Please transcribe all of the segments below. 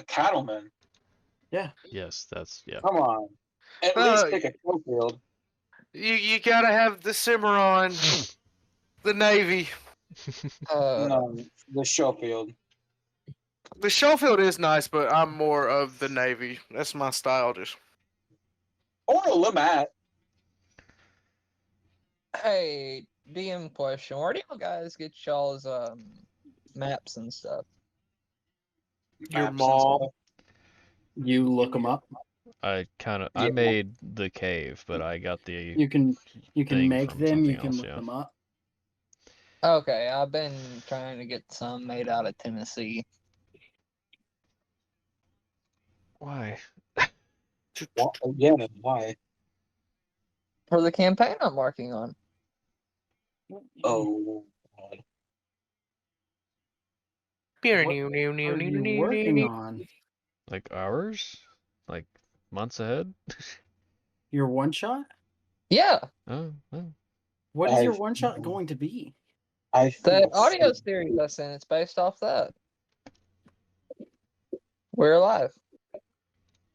A cattleman. Yeah. Yes, that's yeah. Come on. At least pick a Schofield. You gotta have the Cimarron, the Navy. No, the Schofield. The Schofield is nice, but I'm more of the Navy. That's my style. Just Or a Lamette. Hey, DM question. Where do you guys get y'all's maps and stuff? your Maps and mom. stuff. You look them up. I Yeah. made the cave, but I got the You can thing make from them. You something can else, look yeah. them up. Okay, I've been trying to get some made out of Tennessee. Why? Yeah, why? For the campaign I'm working on. Oh, God. What are you working on? Like hours? Like months ahead? Your one shot? Yeah, Oh, What is your one shot going to be? the audio series I sent, it's based off that. We're alive.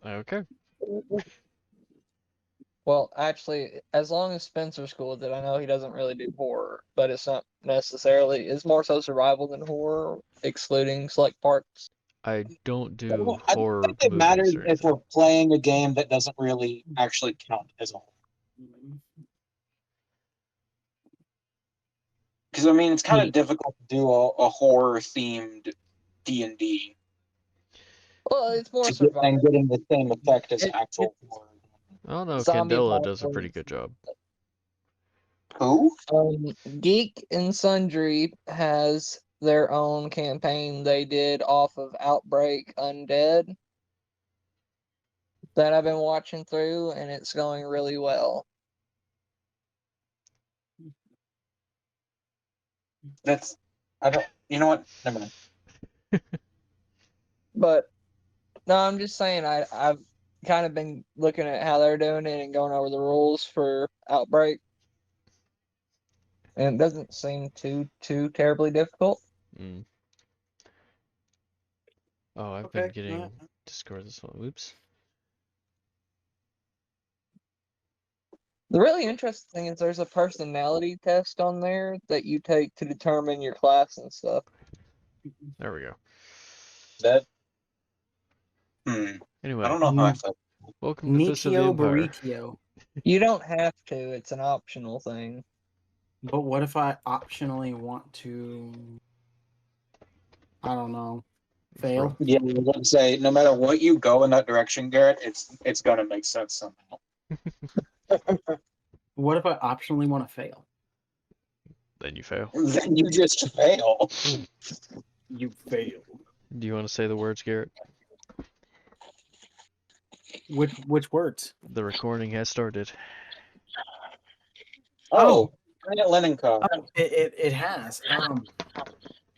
okay. Well, actually, as long as Spencer's cool with it, I know he doesn't really do horror, but it's not necessarily, it's more so survival than horror, excluding select parts. I don't do Well, I don't horror think it movies matters or if anything. we're playing a game that doesn't really actually count as a horror. Because I mean, it's kind of difficult to do a horror-themed D&D Well, it's more survival. and getting the same effect as actual horror. I don't know. Zombie Candela does a apocalypse. pretty good job. Who? Geek and Sundry has their own campaign they did off of Outbreak Undead that I've been watching through, and it's going really well. You know what? Never mind. But no, I'm just saying I've kind of been looking at how they're doing it and going over the rules for Outbreak, and it doesn't seem too terribly difficult. Mm. Oh, I've been getting Discord this one. Whoops. The really interesting thing is there's a personality test on there that you take to determine your class and stuff. There we go. That. Anyway, I don't know how I felt. welcome to Fist of the Nitio Empire. Burritio. You don't have to, it's an optional thing. But what if I optionally want to, I don't know, fail? Yeah, I was going to say, no matter what you go in that direction, Garrett, it's gonna make sense somehow. What if I optionally want to fail? Then you fail. Then you just fail. You fail. Do you want to say the words, Garrett? Which words? The recording has started. Oh, TriAntMan. It has.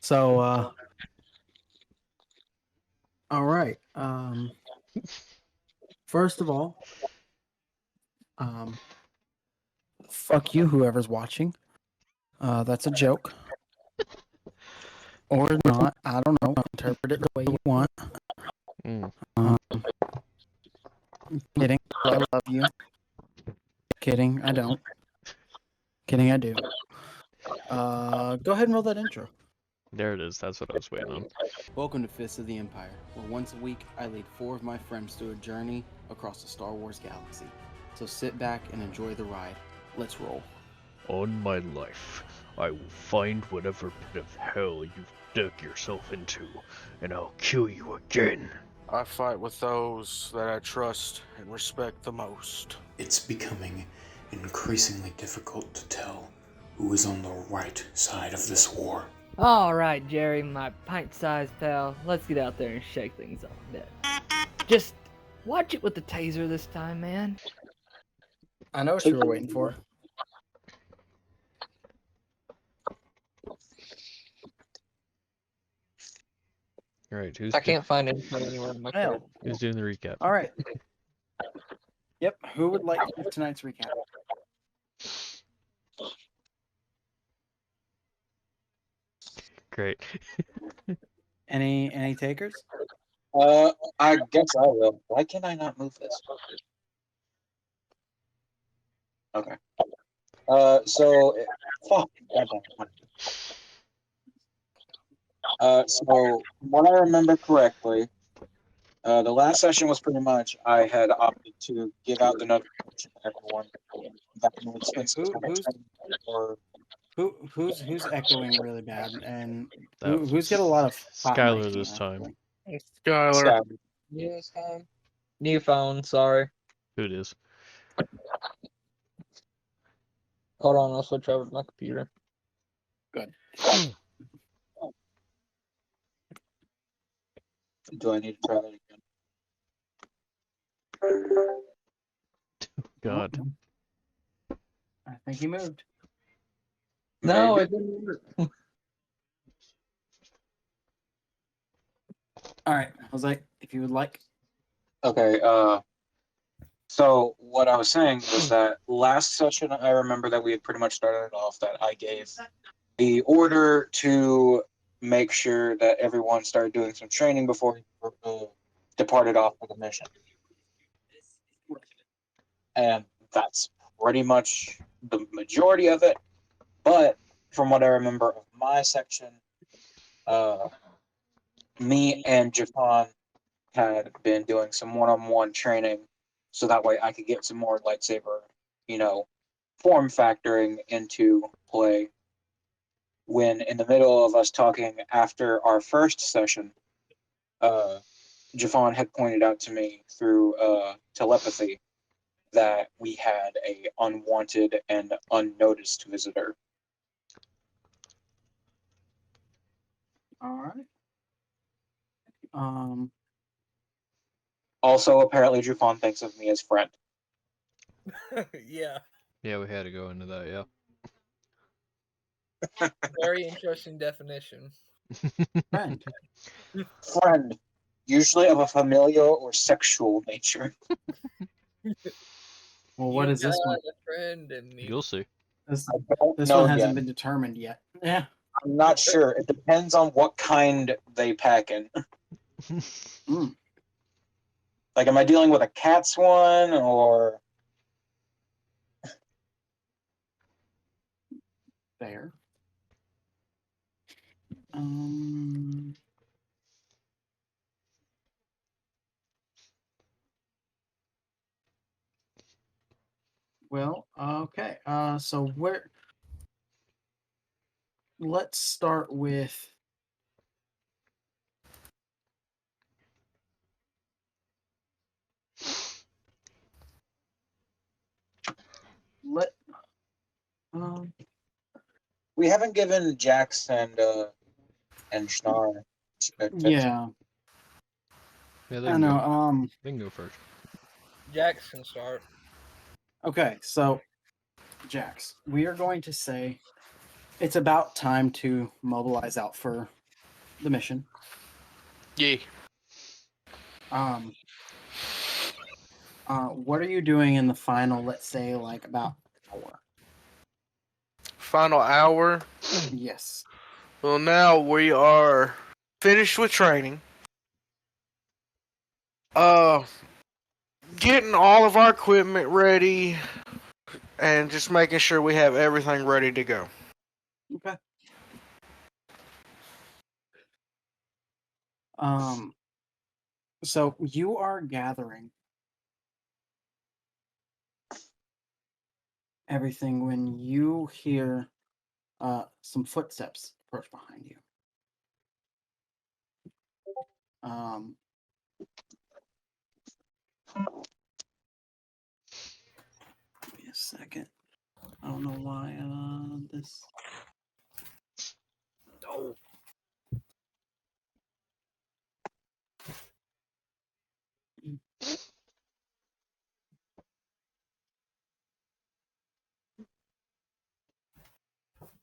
So all right. First of all, fuck you, whoever's watching. That's a joke. Or not. I don't know. Interpret it the way you want. Kidding. I love you. Kidding. I don't. Kidding. I do. Go ahead and roll that intro. There it is. That's what I was waiting on. Welcome to Fist of the Empire, where once a week I lead 4 of my friends through a journey across the Star Wars galaxy. So sit back and enjoy the ride. Let's roll. On my life, I will find whatever pit of hell you've dug yourself into, and I'll kill you again. I fight with those that I trust and respect the most. It's becoming increasingly difficult to tell who is on the right side of this war. Alright, Jerry, my pint-sized pal, let's get out there and shake things up a bit. Just watch it with the taser this time, man. I know what you were waiting for. Alright, I can't find anything anywhere in my code. Who's doing the recap? All right. Yep. Who would like tonight's recap? Great. Any takers? I guess I will. Why can I not move this? Okay. Fuck. Goddamn. So when I remember correctly, the last session was pretty much I had opted to give out the notification to everyone that needs or Who's echoing really bad, and That who's got a lot of hot Skylar mic this gain, time. actually? Skylar. Yes, new phone. Sorry. Who it is? Hold on, I'll switch over to my computer. Good. do I need to try that again? God. I think he moved. No, Maybe. it didn't work. All right, I was like, if you would like. Okay, so what I was saying was that last session I remember that we had pretty much started off that I gave the order to make sure that everyone started doing some training before he departed off for the mission. And that's pretty much the majority of it. But from what I remember of my section, me and Jafan had been doing some one-on-one training so that way I could get some more lightsaber, form factoring into play. When in the middle of us talking after our first session, Jafan had pointed out to me through telepathy that we had a unwanted and unnoticed visitor. All right. Also, apparently, Jafan thinks of me as friend. Yeah. Yeah, we had to go into that, yeah. Very interesting definition. Friend. Friend, usually of a familial or sexual nature. Well, what is this one? A friend in me. You'll see. This I don't this know one hasn't yet. been determined yet. Yeah. I'm not sure. It depends on what kind they pack in. Mm. Like, am I dealing with a cat's one or? Fair. Well, okay. So where? Let's start with. Let. We haven't given Jax and Schnar. Yeah. Yeah, they I can know. go. They can go first. Jax can start. Okay, so Jax, we are going to say it's about time to mobilize out for the mission. Yeah. What are you doing in the final, let's say, like about hour? Final hour. Yes. Well, now we are finished with training. Getting all of our equipment ready and just making sure we have everything ready to go. Okay. So you are gathering everything when you hear some footsteps approach behind you. Give me a second. I don't know why this. Oh.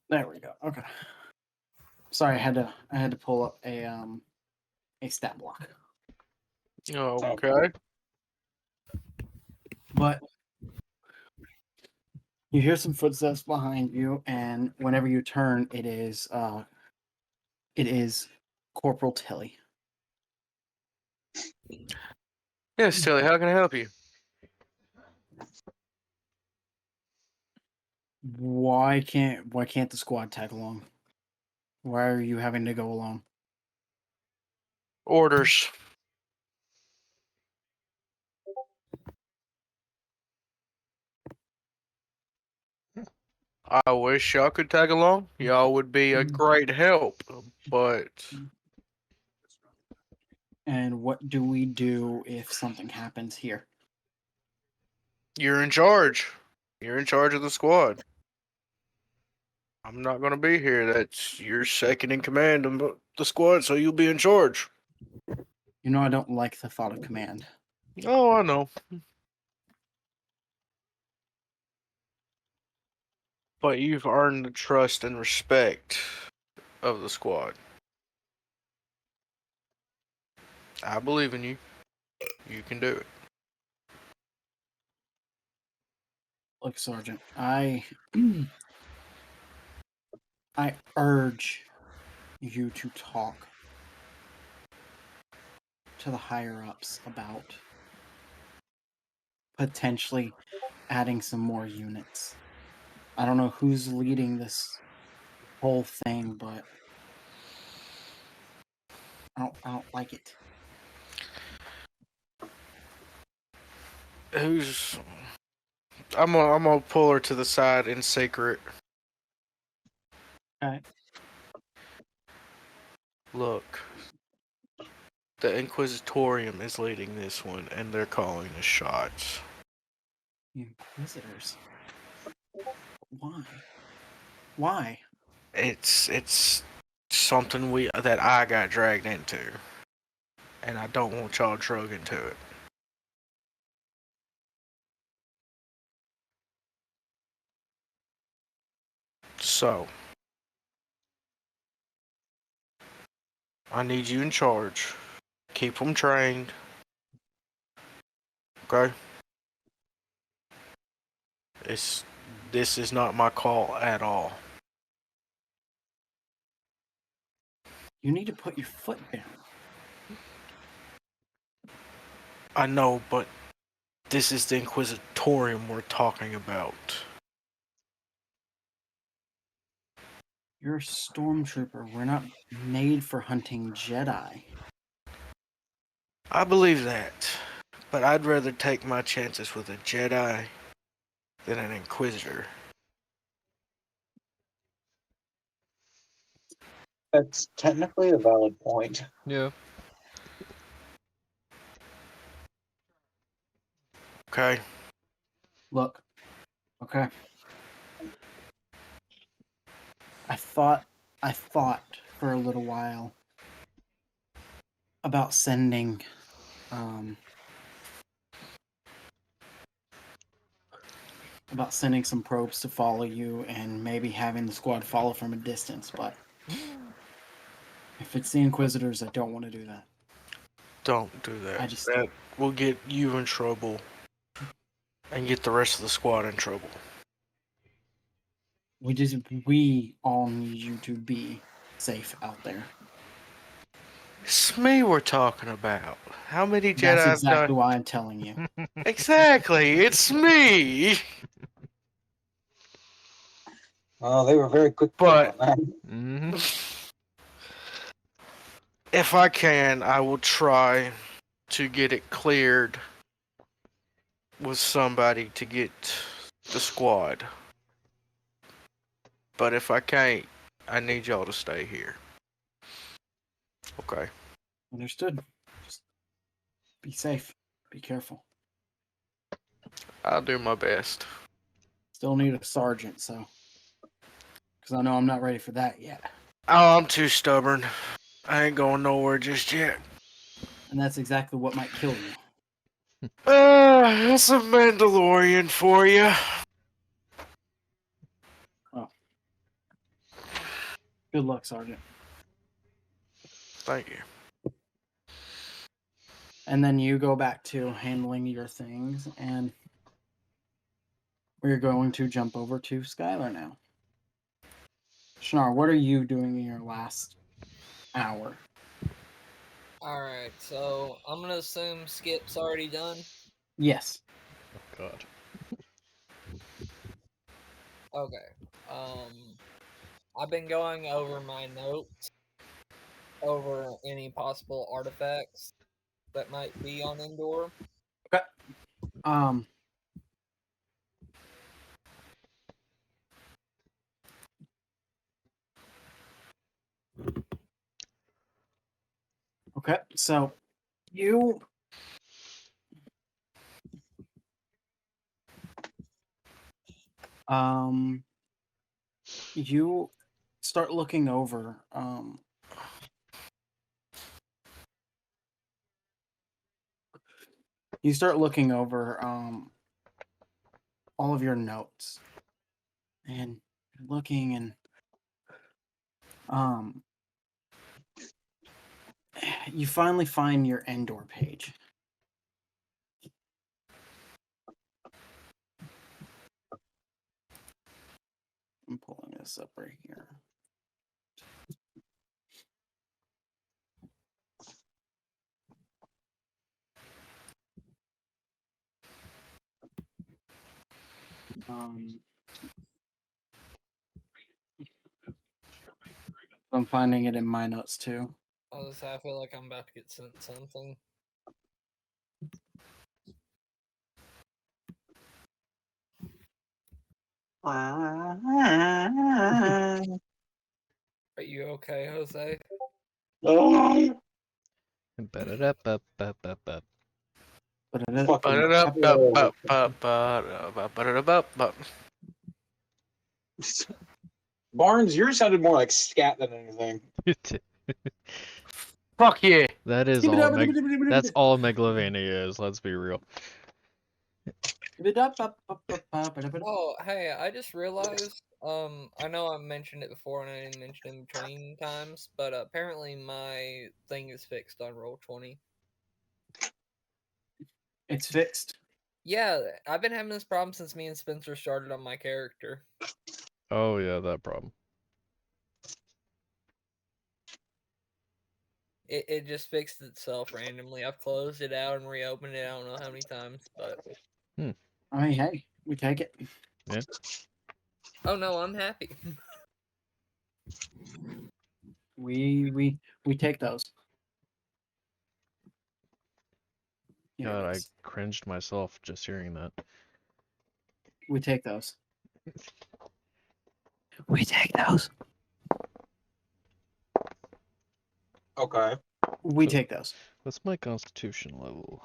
There we go. Okay. Sorry, I had to pull up a stat block. Okay. But you hear some footsteps behind you, and whenever you turn, it is Corporal Tilly. Yes, Tilly, how can I help you? Why can't the squad tag along? Why are you having to go along? Orders. I wish y'all could tag along. Y'all would be a great help, but And what do we do if something happens here? you're in charge. You're in charge of the squad. I'm not gonna be here. That's you're second in command of the squad, so you'll be in charge. You know I don't like the thought of command. Oh, I know. But you've earned the trust and respect of the squad. I believe in you. You can do it. Look, Sergeant, I urge you to talk to the higher ups about potentially adding some more units. I don't know who's leading this whole thing, but I don't like it. Who's? I'm gonna pull her to the side in secret. Okay. Look, the Inquisitorium is leading this one, and they're calling the shots. The Inquisitors. Why? Why? It's something that I got dragged into, and I don't want y'all drug into it. So, I need you in charge. Keep them trained. Okay? This is not my call at all. You need to put your foot down. I know, but this is the Inquisitorium we're talking about. You're a stormtrooper. We're not made for hunting Jedi. I believe that, but I'd rather take my chances with a Jedi than an Inquisitor. That's technically a valid point. Yeah. Okay? Look, okay. I thought for a little while about sending some probes to follow you and maybe having the squad follow from a distance, but if it's the Inquisitors, I don't want to do that. Don't do that. I just- That will get you in trouble and get the rest of the squad in trouble. We all need you to be safe out there. It's me we're talking about. How many Jedi? That's exactly why I'm telling you. Exactly, it's me. Well, they were very quick But- on that. Mm-hmm. If I can, I will try to get it cleared with somebody to get the squad. But if I can't, I need y'all to stay here. Okay. Understood. Just be safe. Be careful. I'll do my best. Still need a sergeant, so. Because I know I'm not ready for that yet. Oh, I'm too stubborn. I ain't going nowhere just yet. And that's exactly what might kill you. That's a Mandalorian for you. Good luck, Sergeant. Thank you. And then you go back to handling your things, and we're going to jump over to Skylar now. Shnar, what are you doing in your last hour? Alright, so I'm gonna assume Skip's already done. Yes. Oh God. Okay. I've been going over my notes over any possible artifacts that might be on Endor. Um. Okay, so you you start looking over all of your notes, and you're looking, and you finally find your Endor page. I'm pulling this up right here. I'm finding it in my notes too. I feel like I'm about to get sent something. Are you okay, Jose? Ba-da-da-ba-ba-ba-ba. Barnes, yours sounded more like scat than anything. Fuck yeah. That is all. That's all Megalovania is. Let's be real. Oh, hey, I just realized, I know I mentioned it before and I didn't mention it in between times, but apparently my thing is fixed on Roll20. It's fixed. Yeah, I've been having this problem since me and Spencer started on my character. Oh yeah, that problem. It just fixed itself randomly. I've closed it out and reopened it I don't know how many times, but... I mean, hey, we take it. Yeah. Oh no, I'm happy. We take those. Here God, it I is. cringed myself just hearing that. We take those. We take those. Okay. We So- take those. What's my constitution level?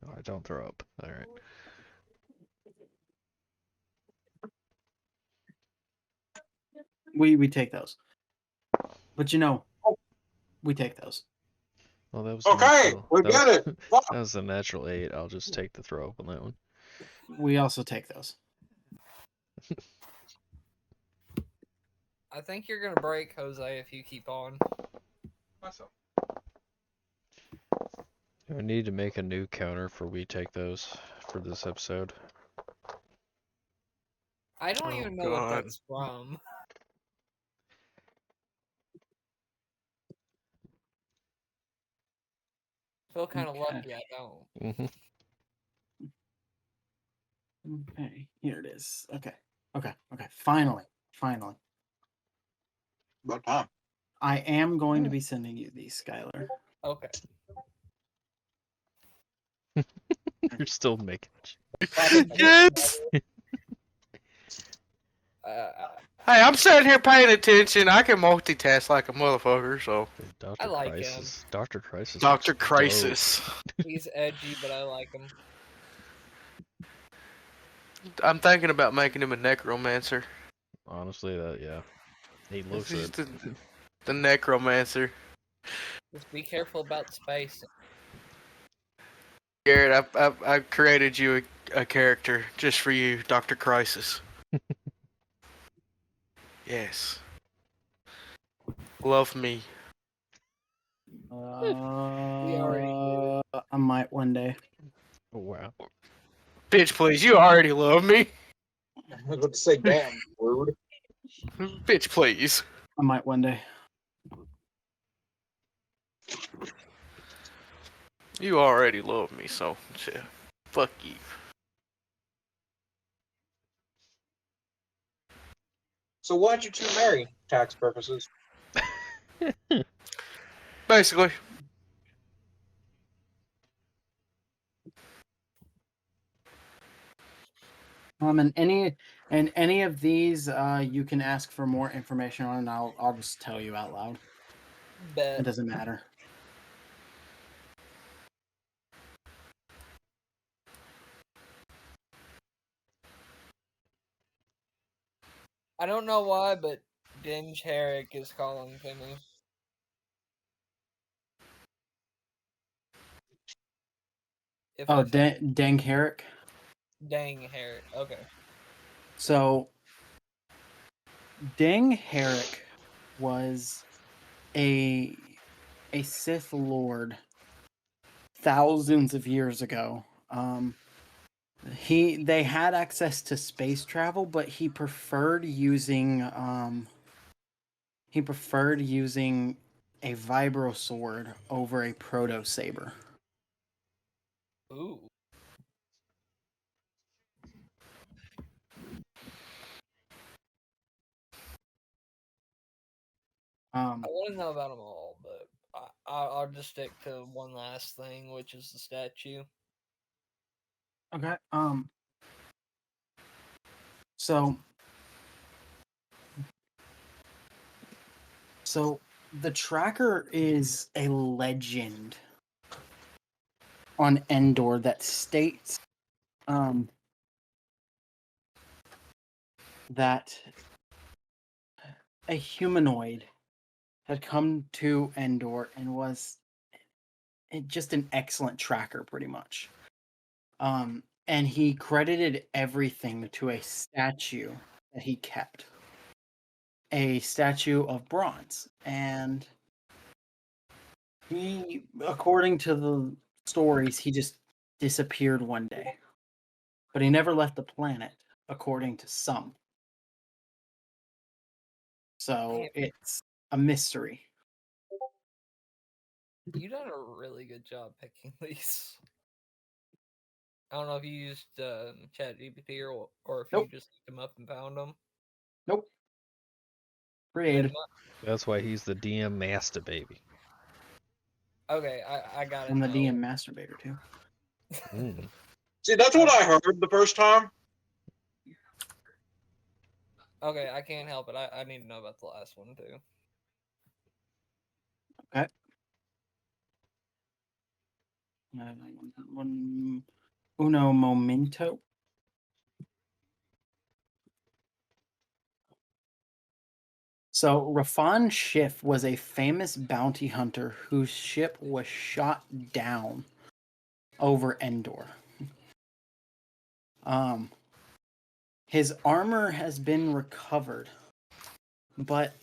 Oh, I don't throw up. All right. We take those. But you know, we take those. Well, that was Okay, natural. we get it. Fuck. That was a natural 8. I'll just take the throw up on that one. We also take those. I think you're gonna break, Jose, if you keep on. Myself. I need to make a new counter for we take those for this episode. I don't even know what that's from. I feel kind of lucky I don't. Mm-hmm. Okay, here it is. Okay. Finally. About time. I am going to be sending you these, Skylar. Okay. You're still making. Yes! Hey, I'm sitting here paying attention. I can multitask like a motherfucker, so. Dr. I like Crisis. Dr. Crisis. Dr. looks Crisis. he's edgy, but I like him. I'm thinking about making him a necromancer. dope. Honestly, yeah. He looks He's it. the necromancer. Just be careful about space. Garrett, I created you a character just for you, Dr. Crisis. Yes. Love me. I might one day. Oh, wow. Bitch, please, you already love me. I was about to say, damn, rude. Bitch, please. I might one day. You already love me, so yeah. Fuck you. So why'd you two marry? Tax purposes. Basically. And any of these, you can ask for more information on, and I'll just tell you out loud. It Bet. doesn't matter. I don't know why, but Dinge Herrick is calling to me. If Oh, I say Dang Herrick. Dang Herrick. Okay. So, Dang Herrick was a Sith Lord thousands of years ago. They had access to space travel, but he preferred using a vibro sword over a proto saber. Ooh. I want to know about them all, but I'll just stick to one last thing, which is the statue. Okay. So the tracker is a legend on Endor that states that a humanoid had come to Endor and was just an excellent tracker, pretty much. And he credited everything to a statue that he kept, a statue of bronze, and he, according to the stories, he just disappeared one day, but he never left the planet, according to some. So it's a mystery. You done a really good job picking these. I don't know if you used ChatGPT or if you Nope. just looked them up and found them. Nope. Made Created. 'em up? That's why he's the DM master baby. Okay, I got it. I'm the DM masturbator too. Mm. See, that's what I heard the first time. Okay, I can't help it. I need to know about the last one too. Okay. Uno momento. So Rafan Schiff was a famous bounty hunter whose ship was shot down over Endor. His armor has been recovered, but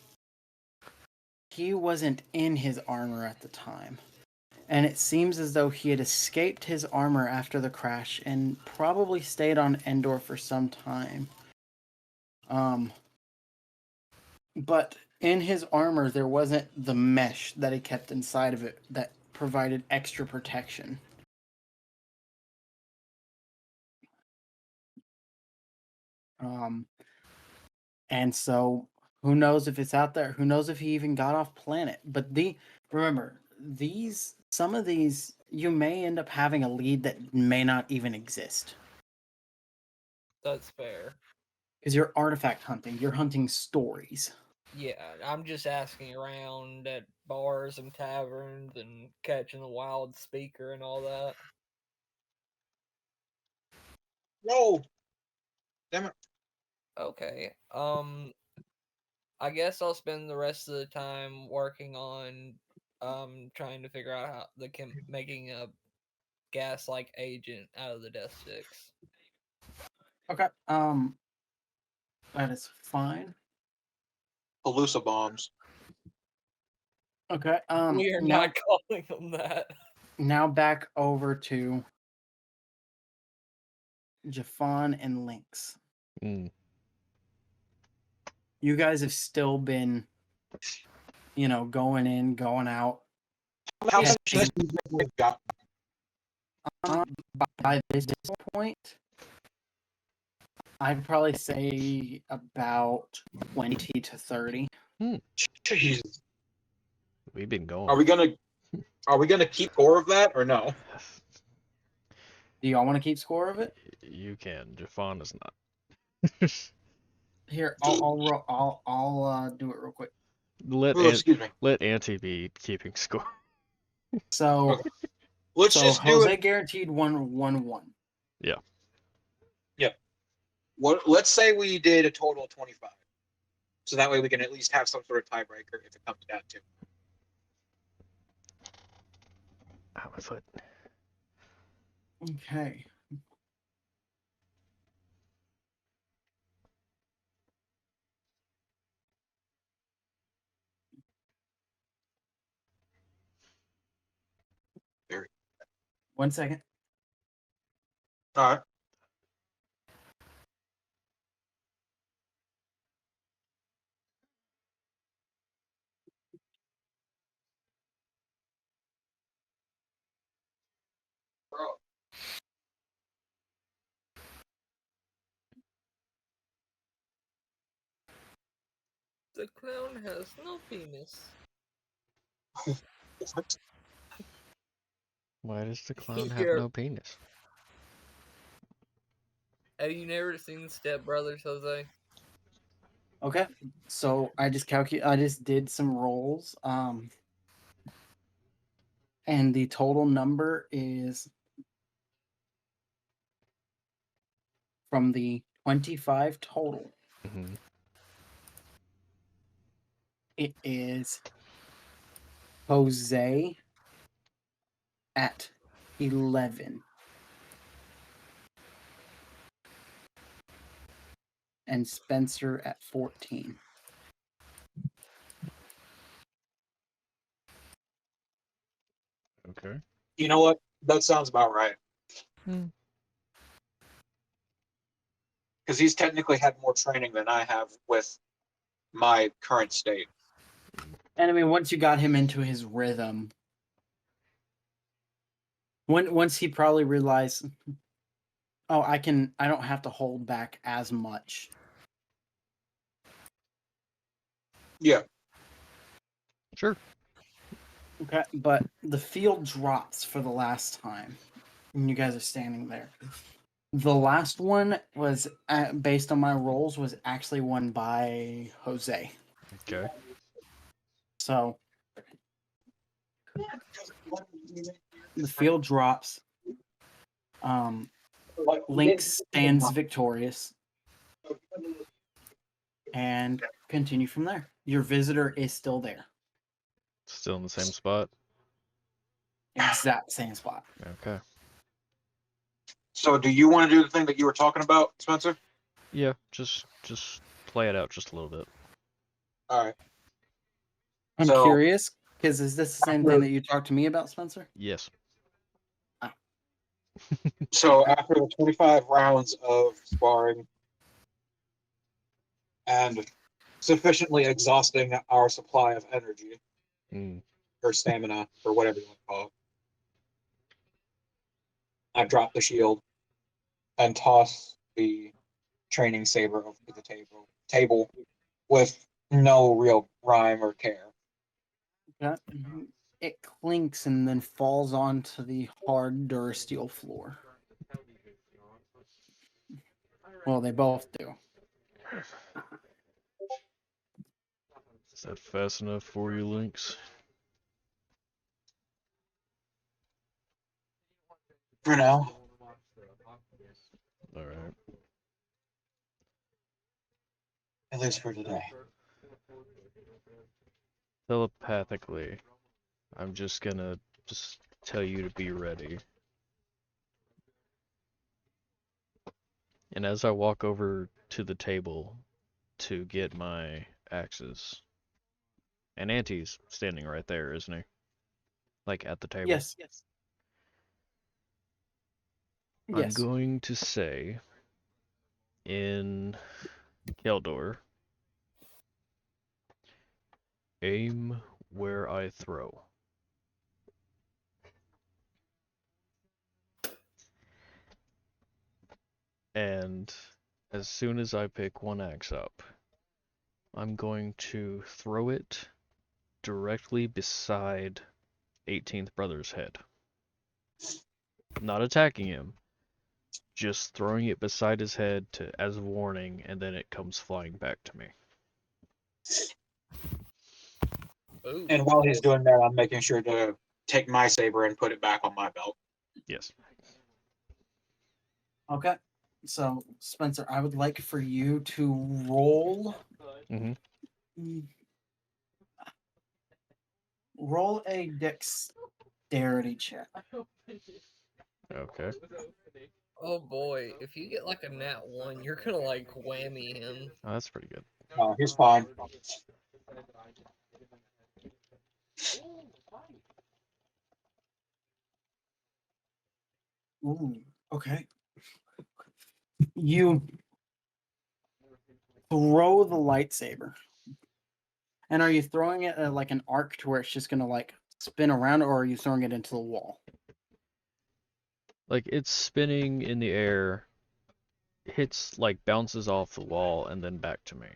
he wasn't in his armor at the time. And it seems as though he had escaped his armor after the crash and probably stayed on Endor for some time. But in his armor, there wasn't the mesh that he kept inside of it that provided extra protection. And so who knows if it's out there? Who knows if he even got off planet? But remember, some of these you may end up having a lead that may not even exist. That's fair. Because you're artifact hunting, you're hunting stories. Yeah, I'm just asking around at bars and taverns and catching the wild speaker and all that. No. Damn it. Okay. I guess I'll spend the rest of the time working on trying to figure out how making a gas-like agent out of the death sticks. Okay. That is fine. Pelusa bombs. Okay. We are now, not calling them that. Now back over to Jafan and Lyinxs. Mm. You guys have still been, going in, going out, How Okay. much we got? By this point, I'd probably say about 20 to 30. Jeez. We've been going. Are we gonna keep score of that or no? Do y'all want to keep score of it? You can. Jafan is not. Here, I'll do it real quick. Let Oh, excuse me. let Auntie be keeping score. So, Okay. Let's so just do Jose it. guaranteed 1-1-1. Yeah. Let's say we did a total of 25. So that way we can at least have some sort of tiebreaker if it comes down to. Ow, my foot. Okay. Very. 1 second. All right. Bro. The clown has no penis. Why does the clown have Here. no penis? Have you never seen Step Brothers, Jose? Okay. So I just did some rolls. And the total number is from the 25 total. Mm-hmm. It is Jose at 11 and Spencer at 14. Okay. You know what? That sounds about right. Hmm. Because he's technically had more training than I have with my current state. And I mean, once you got him into his rhythm, once he probably realized, oh, I don't have to hold back as much. Yeah. Sure. Okay, but the field drops for the last time, and you guys are standing there. The last one was based on my rolls was actually won by Jose. Okay. So the field drops. Lynx stands victorious, and continue from there. Your visitor is still there, Still in the same spot. exact same spot. Okay. So do you want to do the thing that you were talking about, Spencer? Yeah. Just play it out just a little bit. All right. I'm So- curious because is this the same thing that you talked to me about, Spencer? Yes. So after the 25 rounds of sparring and sufficiently exhausting our supply of energy Mm. or stamina or whatever you want to call it, I drop the shield and toss the training saber over to the table with no real rhyme or care. Yeah. It clinks and then falls onto the hard Durasteel floor. Well, they both do. Is that fast enough for you, Lynx? For now. All right. At least for today. Telepathically, I'm just gonna tell you to be ready. And as I walk over to the table to get my axes, and Auntie's standing right there, isn't he? Like at the table. Yes. I'm Yes. going to say in Keldor, aim where I throw. And as soon as I pick one axe up, I'm going to throw it directly beside 18th Brother's head. Not attacking him, just throwing it beside his head as a warning, and then it comes flying back to me. Ooh, And while he's cool. doing that, I'm making sure to take my saber and put it back on my belt. Yes. Okay. So, Spencer, I would like for you to roll. Mhm. Roll a dexterity check. Okay. Oh boy, if you get like a nat 1, you're gonna like whammy him. Oh, that's pretty good. He's fine. Ooh, okay. You throw the lightsaber. And are you throwing it at like an arc to where it's just gonna like spin around, or are you throwing it into the wall? Like, it's spinning in the air, hits, like, bounces off the wall, and then back to me.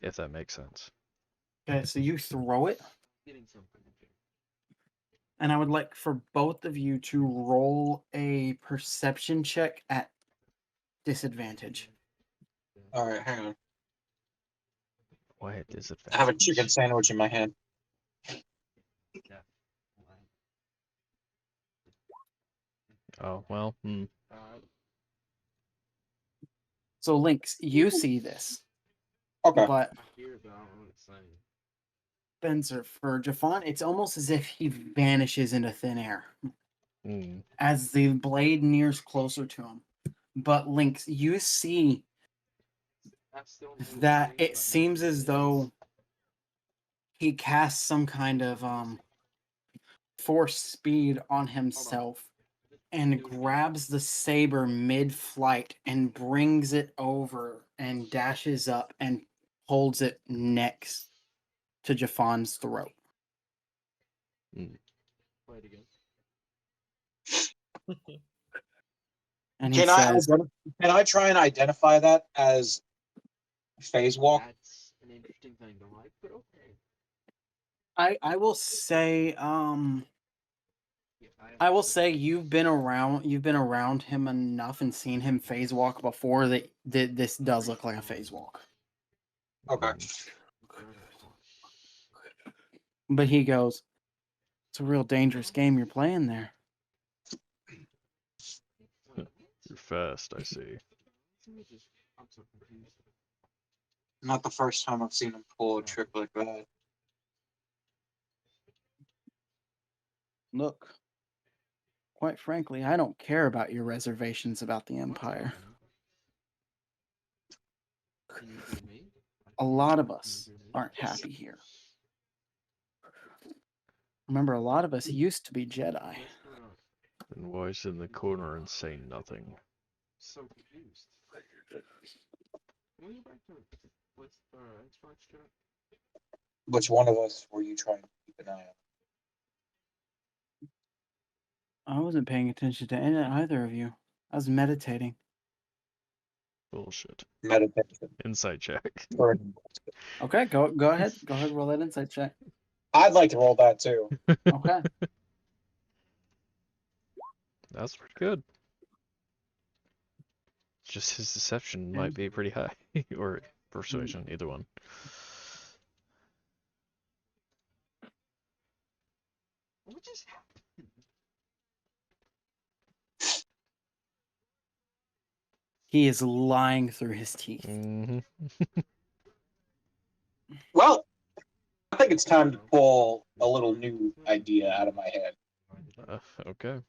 If that makes sense. Okay, so you throw it. And I would like for both of you to roll a perception check at disadvantage. All right, hang on. Why at disadvantage? I have a chicken sandwich in my hand. Oh, well, So, Lynx, you see this. Okay. But Spencer, for Jafan, it's almost as if he vanishes into thin air as the blade nears closer to him. But Lynx, you see that it seems as though he casts some kind of force speed on himself and grabs the saber mid-flight and brings it over and dashes up and holds it next to Jafan's throat. And he says, can I try and identify that as phase walk? That's an interesting thing to like, but okay. I will say you've been around him enough and seen him phase walk before that this does look like a phase walk. Okay. But he goes, it's a real dangerous game you're playing there. You're fast, I see. I'm so confused. Not the first time I've seen him pull a trick like that. Look, quite frankly, I don't care about your reservations about the Empire. A lot of us aren't happy here. Remember, a lot of us used to be Jedi. And voice in the corner and say nothing. So confused. Can we go back to what's Xbox chat? Which one of us were you trying to keep an eye on? I wasn't paying attention to either of you. I was meditating. Bullshit. Meditation. Insight check. Okay, go ahead. Go ahead, roll that insight check. I'd like to roll that too. Okay. That's pretty good. Just his deception might be pretty high. Or persuasion, either one. What just happened? He is lying through his teeth. Well, I think it's time to pull a little new idea out of my head. Okay.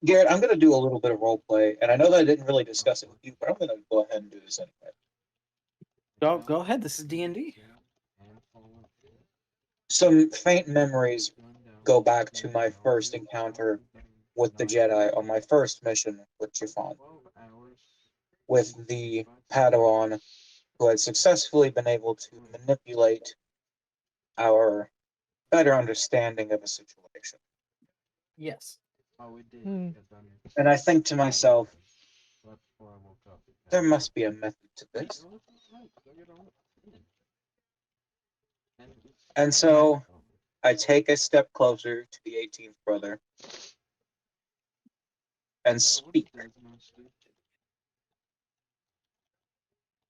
Garrett, I'm going to do a little bit of role play, and I know that I didn't really discuss it with you, but I'm going to go ahead and do this anyway. Go ahead. This is D&D. Some faint memories go back to my first encounter with the Jedi on my first mission with Jafan, with the Padawan who had successfully been able to manipulate our better understanding of a situation. Yes. And I think to myself, there must be a method to this. And so I take a step closer to the 18th brother and speak.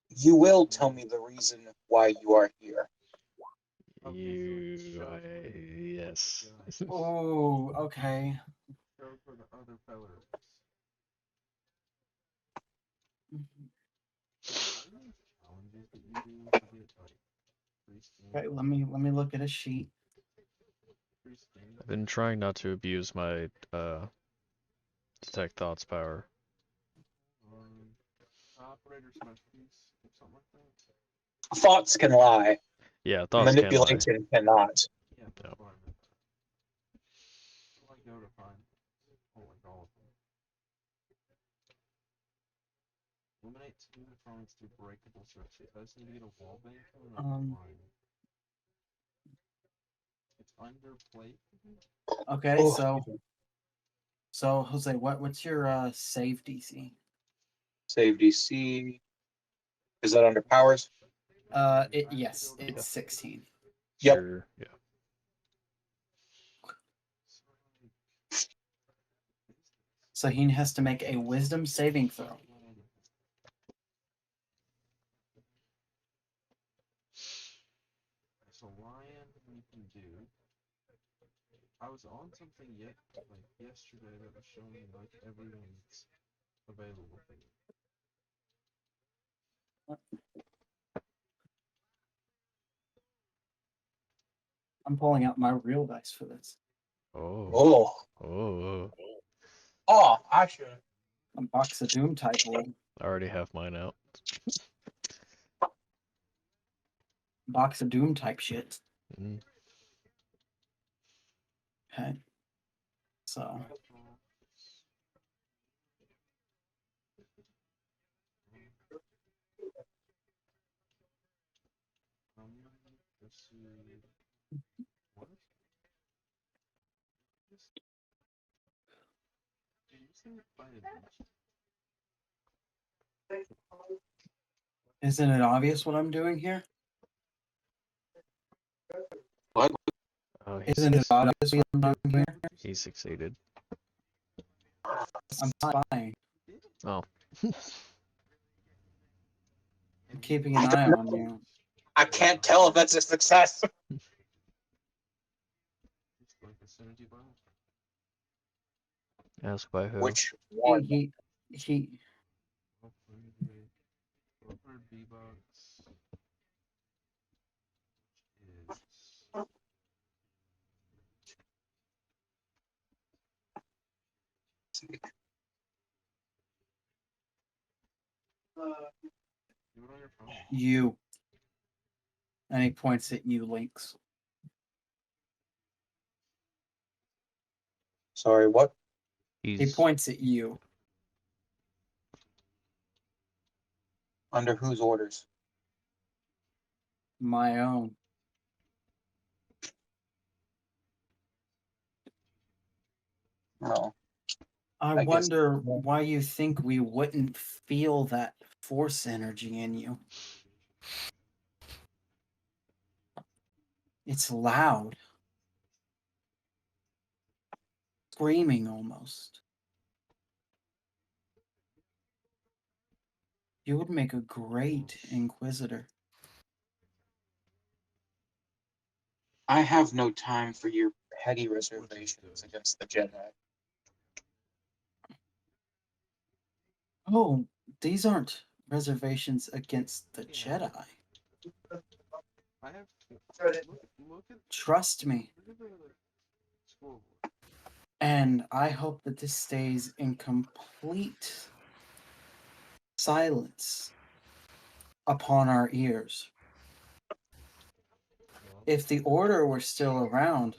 You will tell me the reason why you are here. Yes. Oh, okay. Okay, let me look at a sheet. I've been trying not to abuse my detect thoughts power. Thoughts can lie. Yeah, thoughts can lie. Manipulation cannot. No. Okay, Oh. so Jose, what's your save DC? Save DC. Is that under powers? Yes, it's 16. Yep. Sure. Yeah. So he has to make a wisdom saving throw. I was on something yesterday that was showing everyone's available. I'm pulling out my real dice for this. Oh. Oh. Oh. Oh, I should. A box of Doom type roll. I already have mine out. Box of Doom type shit. Mm. Okay. So. Isn't it obvious what I'm doing here? What? Oh, Isn't it obvious what I'm doing here? he succeeded. I'm spying. Oh. I'm keeping an eye on you. I can't tell if that's a success. Ask by who? Which one? He you. And he points at you, Lynx. Sorry, what? He points at you. Under whose orders? My own. No. I guess- wonder why you think we wouldn't feel that force energy in you. It's loud. Screaming almost. You would make a great Inquisitor. I have no time for your petty reservations against the Jedi. Oh, these aren't reservations against the Jedi. Trust me. And I hope that this stays in complete silence upon our ears. If the Order were still around,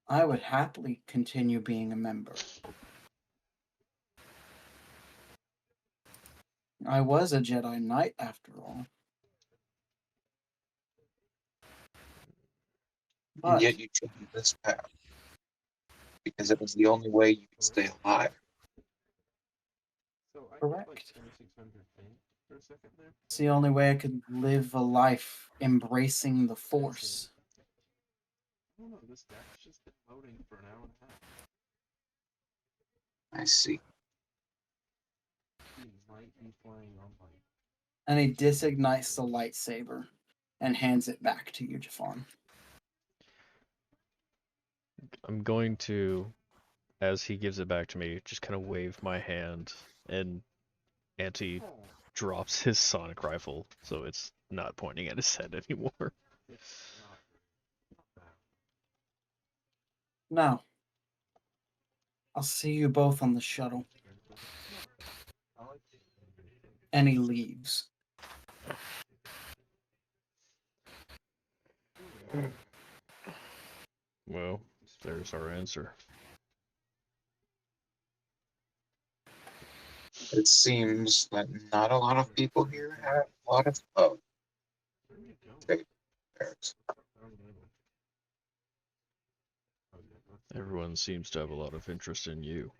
I would happily continue being a member. I was a Jedi Knight after all. And But yet you chose this path. because it was the only way you could stay alive. Correct. It's the only way I could live a life embracing the Force. I see. And he disignites the lightsaber and hands it back to you, Jafan. I'm going to, as he gives it back to me, just kind of wave my hand, and Auntie drops his sonic rifle, so it's not pointing at his head anymore. Now, I'll see you both on the shuttle. And he leaves. Well, there's our answer. It seems that not a lot of people here have a lot of love. Okay, parents. Everyone seems to have a lot of interest in you.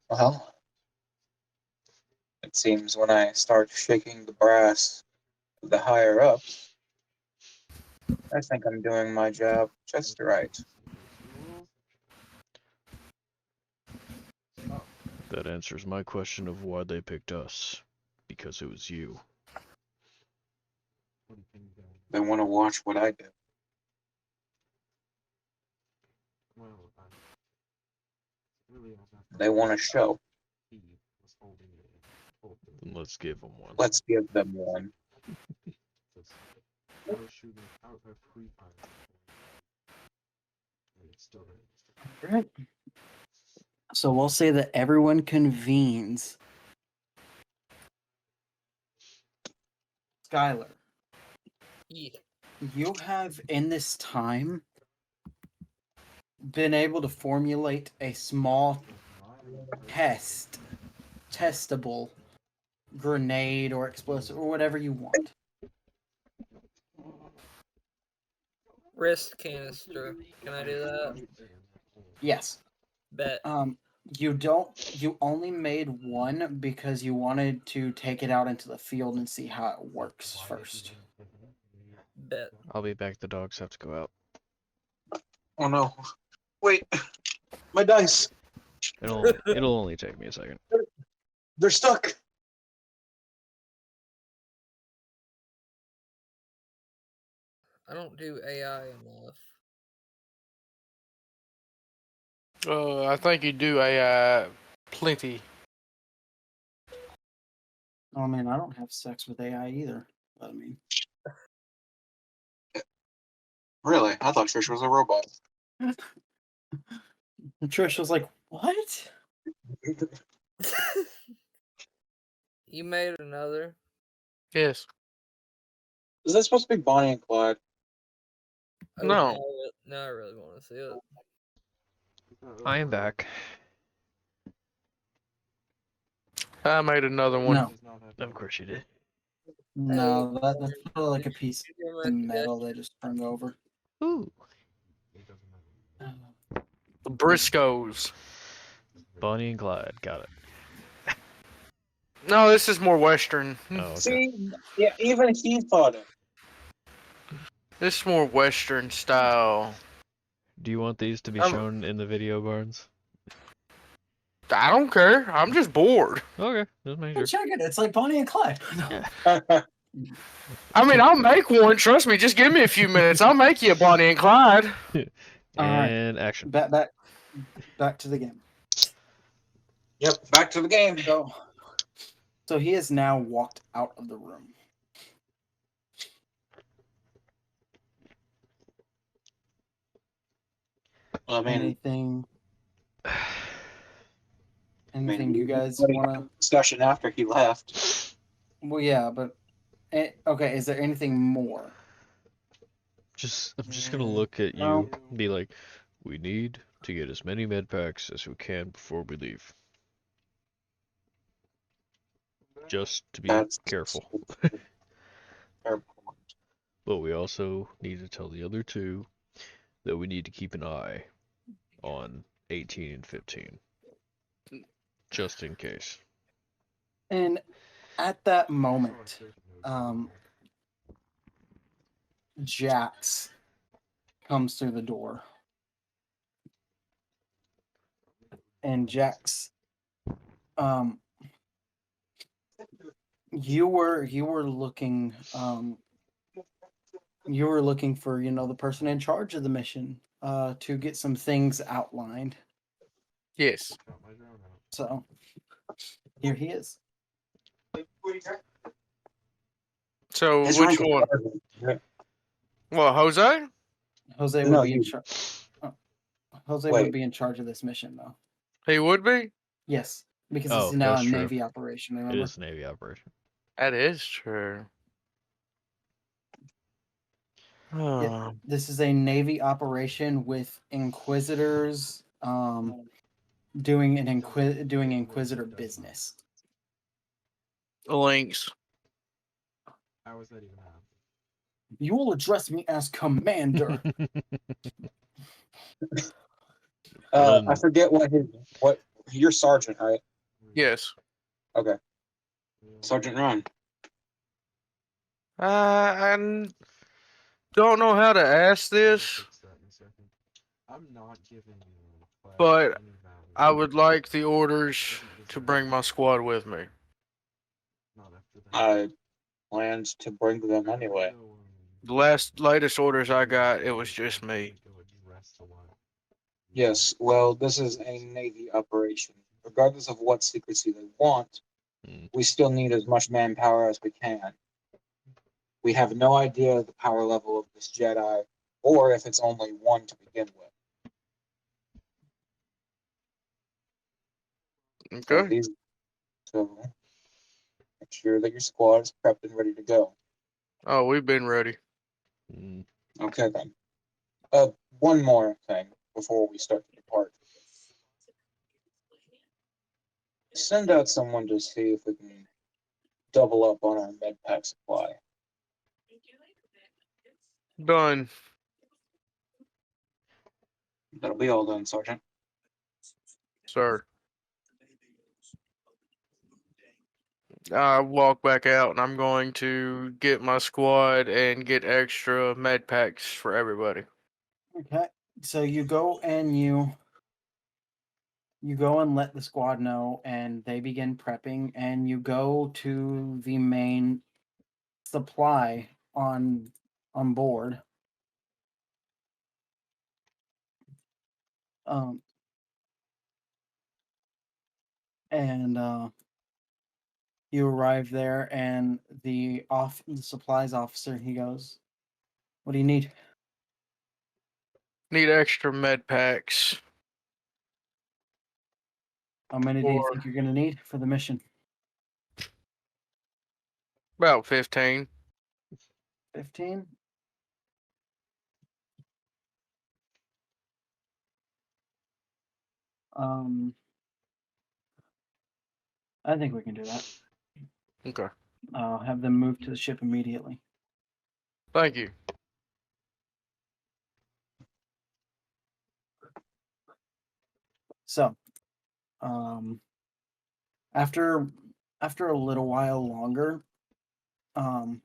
Well, it seems when I start shaking the brass of the higher ups, I think I'm doing my job just right. That answers my question of why they picked us. Because it was you. They want to watch what I do. They want to show. Then let's give them one. Let's give them one. Right. So we'll say that everyone convenes. Skylar, Yeah. you have in this time been able to formulate a small testable grenade or explosive or whatever you want. Wrist canister. Can I do that? Yes. Bet. You only made one because you wanted to take it out into the field and see how it works first. Bet. I'll be back. The dogs have to go out. Oh no. Wait. My dice. It'll only take me a second. They're stuck. I don't do AI enough. I think you do AI plenty. I mean, I don't have sex with AI either. But I mean, Really? I thought Trish was a robot. and Trish was like, "What?" You made another. Yes. Is that supposed to be Bonnie and Clyde? Oh, No. Now I really want to see it. I am back. I made another one. No, Of course you did. no, that's probably like a piece Did you of hear my metal they just sprung over. Ooh. The Briscoes. Bonnie and Clyde. Got it. No, this is more Western. Oh, okay. See, yeah, even he thought it. This is more Western style. Do you want these to be I'm- shown in the video, Barnes? I don't care. I'm just bored. Okay, just making sure. Check it. It's like Bonnie and Clyde. I mean, I'll make one. Trust me. Just give me a few minutes. I'll make you a Bonnie and Clyde. And action. Back to the game. Yep, back to the game. So he has now walked out of the room. I mean, anything you guys want to discussion after he left. Well, yeah, but okay. Is there anything more? I'm just gonna look at you and be like, we need to get as many med packs as we can before we leave. Just to be careful. Fair point. But we also need to tell the other two that we need to keep an eye on 18 and 15. Just in case. And at that moment, Jax comes through the door. And Jax, you were looking for, the person in charge of the mission, to get some things outlined. Yes. So here he is. So His which rank is one? sergeant. Well, Jose? Jose No, would be in you. charge. Jose Wait. would be in charge of this mission, though. He would be? Yes, because Oh, this is now a that's true. Navy operation. It Remember? is a Navy operation. That is true. This is a Navy operation with Inquisitors, doing Inquisitor business. Lyinxs. How was that even happen? You will address me as Commander. I forget what you're sergeant, right? Yes. Okay. Sergeant Ron. I don't know how to ask this, I'm not giving you but I would like the orders to bring my squad with me. I planned to bring them anyway. The latest orders I got, it was just me. Yes, well, this is a Navy operation. Regardless of what secrecy they want, we still need as much manpower as we can. We have no idea the power level of this Jedi, or if it's only one to begin with. Okay. So make sure that your squad is prepped and ready to go. Oh, we've been ready. Okay then. One more thing before we start to depart. Send out someone to see if we can double up on our med pack supply. Done. That'll be all done, Sergeant. Sir. I walk back out and I'm going to get my squad and get extra med packs for everybody. Okay, so you go and you let the squad know, and they begin prepping, and you go to the main supply on board. And you arrive there, and the supplies officer, he goes, "What do you need?" Need extra med packs. How many do you think you're going to need for the mission? About 15. 15? I think we can do that. Okay. I'll have them move to the ship immediately. Thank you. So, after a little while longer, all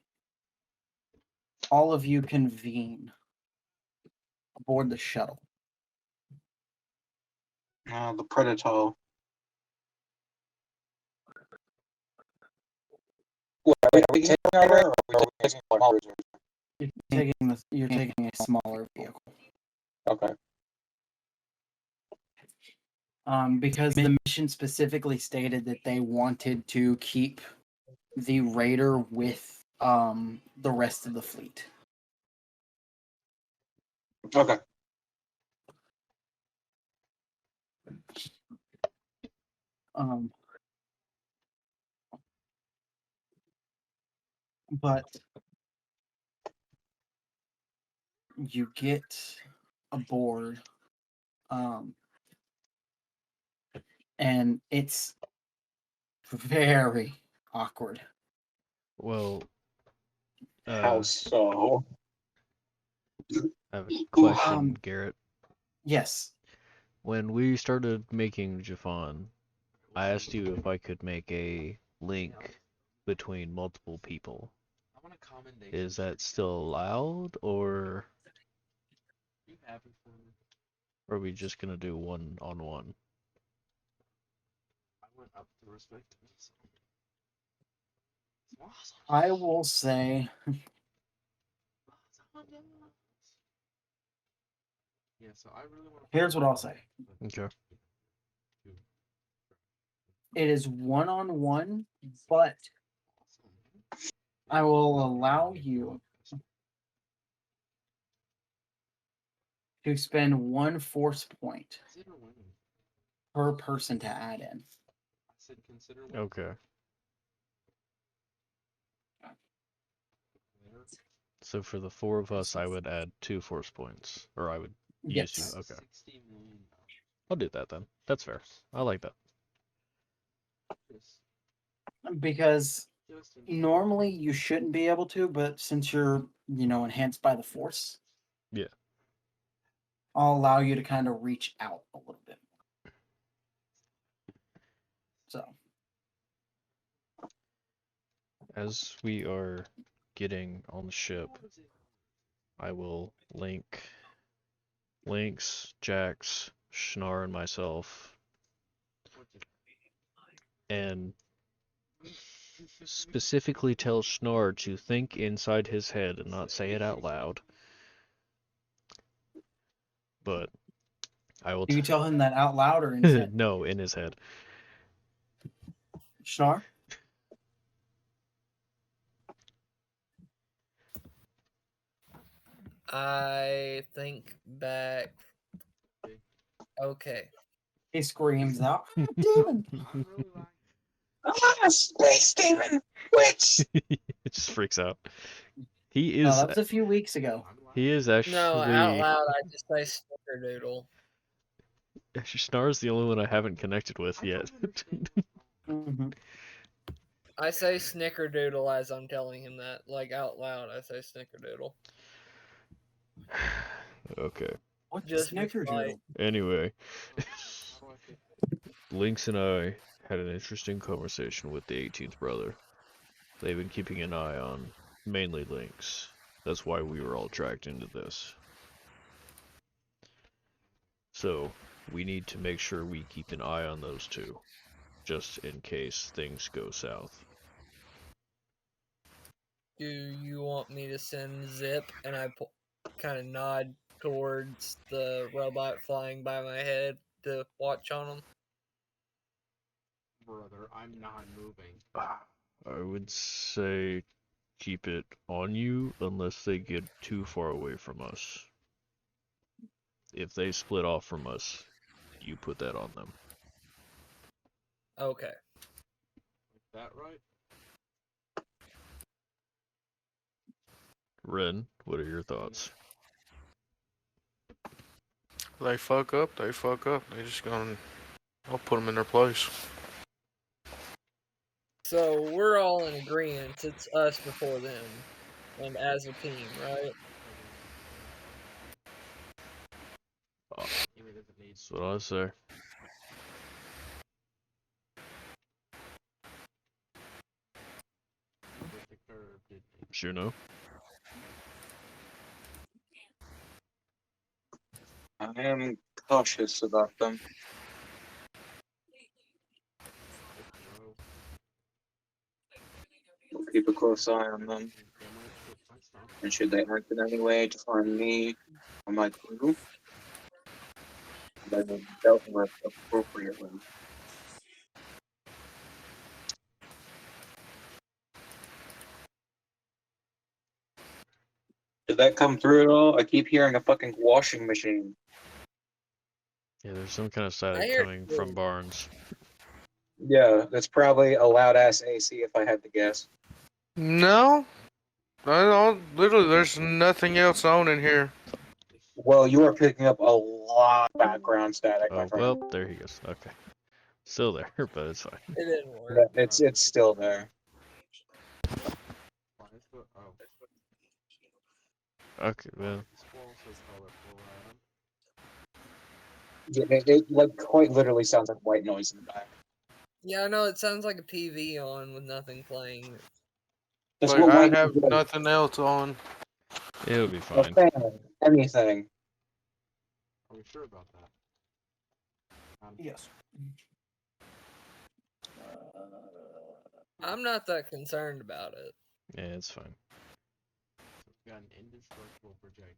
of you convene aboard the shuttle. The Predator. Wait, are we taking our or are we taking smaller? You're taking a smaller vehicle. Okay. Because the mission specifically stated that they wanted to keep the Raider with the rest of the fleet. Okay. But you get aboard, and it's very awkward. Well, How so? I have a question, Um, Garrett. Yes. When we started making Jafan, I asked you if I could make a link between multiple people. Is that still allowed, or are we just gonna do one-on-one? I will say here's what I'll say. Okay. It is one-on-one, but I will allow you to spend 1 force point per person to add in. Okay. So for the 4 of us, I would add 2 force points, or I would use you. Yes. Okay. I'll do that then. That's fair. I like that. Because normally you shouldn't be able to, but since you're, enhanced by the force, Yeah. I'll allow you to kind of reach out a little bit. So, As we are getting on the ship, I will link Lyinxs, Jax, Schnar, and myself, and specifically tell Schnar to think inside his head and not say it out loud. But I will do you tell him that out loud or in his head? No, in his head. Schnar? I think back. Okay. He screams out, "Demon!" Space demon! Witch! It just freaks out. He No, is. that was a few weeks ago. He is No, out actually. loud, I just say snickerdoodle. Schnar's the only one I haven't connected with yet. Mhm. I say snickerdoodle as I'm telling him that. Like out loud, I say snickerdoodle. Okay. What's a Just be polite. snickerdoodle? Anyway, Lynx and I had an interesting conversation with the 18th brother. They've been keeping an eye on mainly Lynx. That's why we were all dragged into this. So, we need to make sure we keep an eye on those two, just in case things go south. Do you want me to send Zip? And I kind of nod towards the robot flying by my head to watch on him. Brother, I'm not moving. I would say keep it on you unless they get too far away from us. If they split off from us, you put that on them. Okay. Is that right? Ren, what are your thoughts? They fuck up, they fuck up. They just gonna. I'll put them in their place. So we're all in agreement. It's us before them, and as a team, right? That's what I say. Sure no? I am cautious about them. We'll keep a close eye on them. And should they act in any way to find me or my crew, they will be dealt with appropriately. Did that come through at all? I keep hearing a fucking washing machine. Yeah, there's some kind of I static hear coming from Barnes. Yeah, that's probably a loud ass AC if I had to guess. No, literally, there's nothing else on in here. Well, you are picking up a lot of background static, my Oh, friend. well, there he goes. Okay. Still there, but it's fine. It didn't work. Yeah, it's still there. Okay, well, Yeah, it like quite literally sounds like white noise in the back. Yeah, I know it sounds like a TV on with nothing playing. That's Like what I white have noise is. nothing else on. it'll be A fine. fan, anything. Are we sure about that? Yes. I'm not that concerned about it. Yeah, it's fine. We've got an indestructible projector.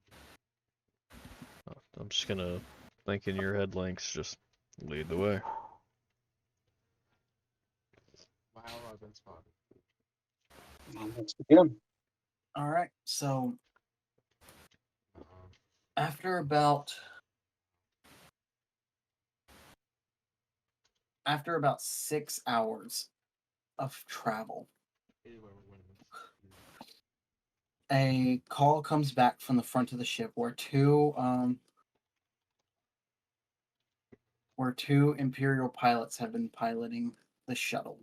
I'm just gonna think in your head, Lyinxs. Just lead the way. Well, how have I been spotted? Let's begin. All right. So Um, after about 6 hours of travel, anyway, we're winning this. a call comes back from the front of the ship where two Imperial pilots have been piloting the shuttle.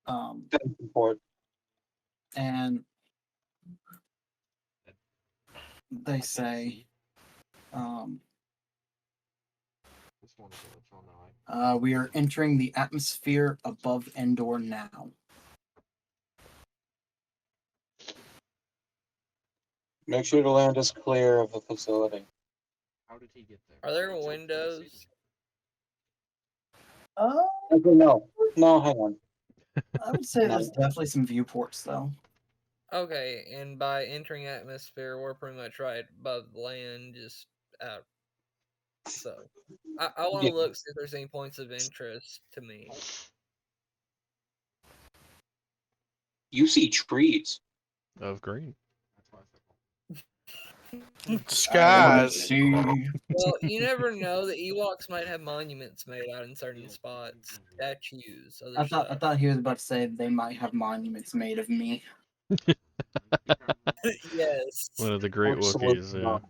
Thank you for it. And they I can't say, see. This one is what's on the eye. we are entering the atmosphere above Endor now. Make sure to land us clear of the facility. How did he get there? Are there What's your windows? proximity? Okay, no, hang on. I would say No. there's definitely some viewports, though. Okay, and by entering atmosphere, we're pretty much right above land, just out. So, I want to Yeah. look, see if there's any points of interest to me. You see trees. Of green. That's why I said. Skies. Well, you never know. The Ewoks might have monuments made out in certain spots, statues, other I stuff. thought he was about to say they might have monuments made of me. Yes. One of the great Absolutely Wookiees, yeah. not.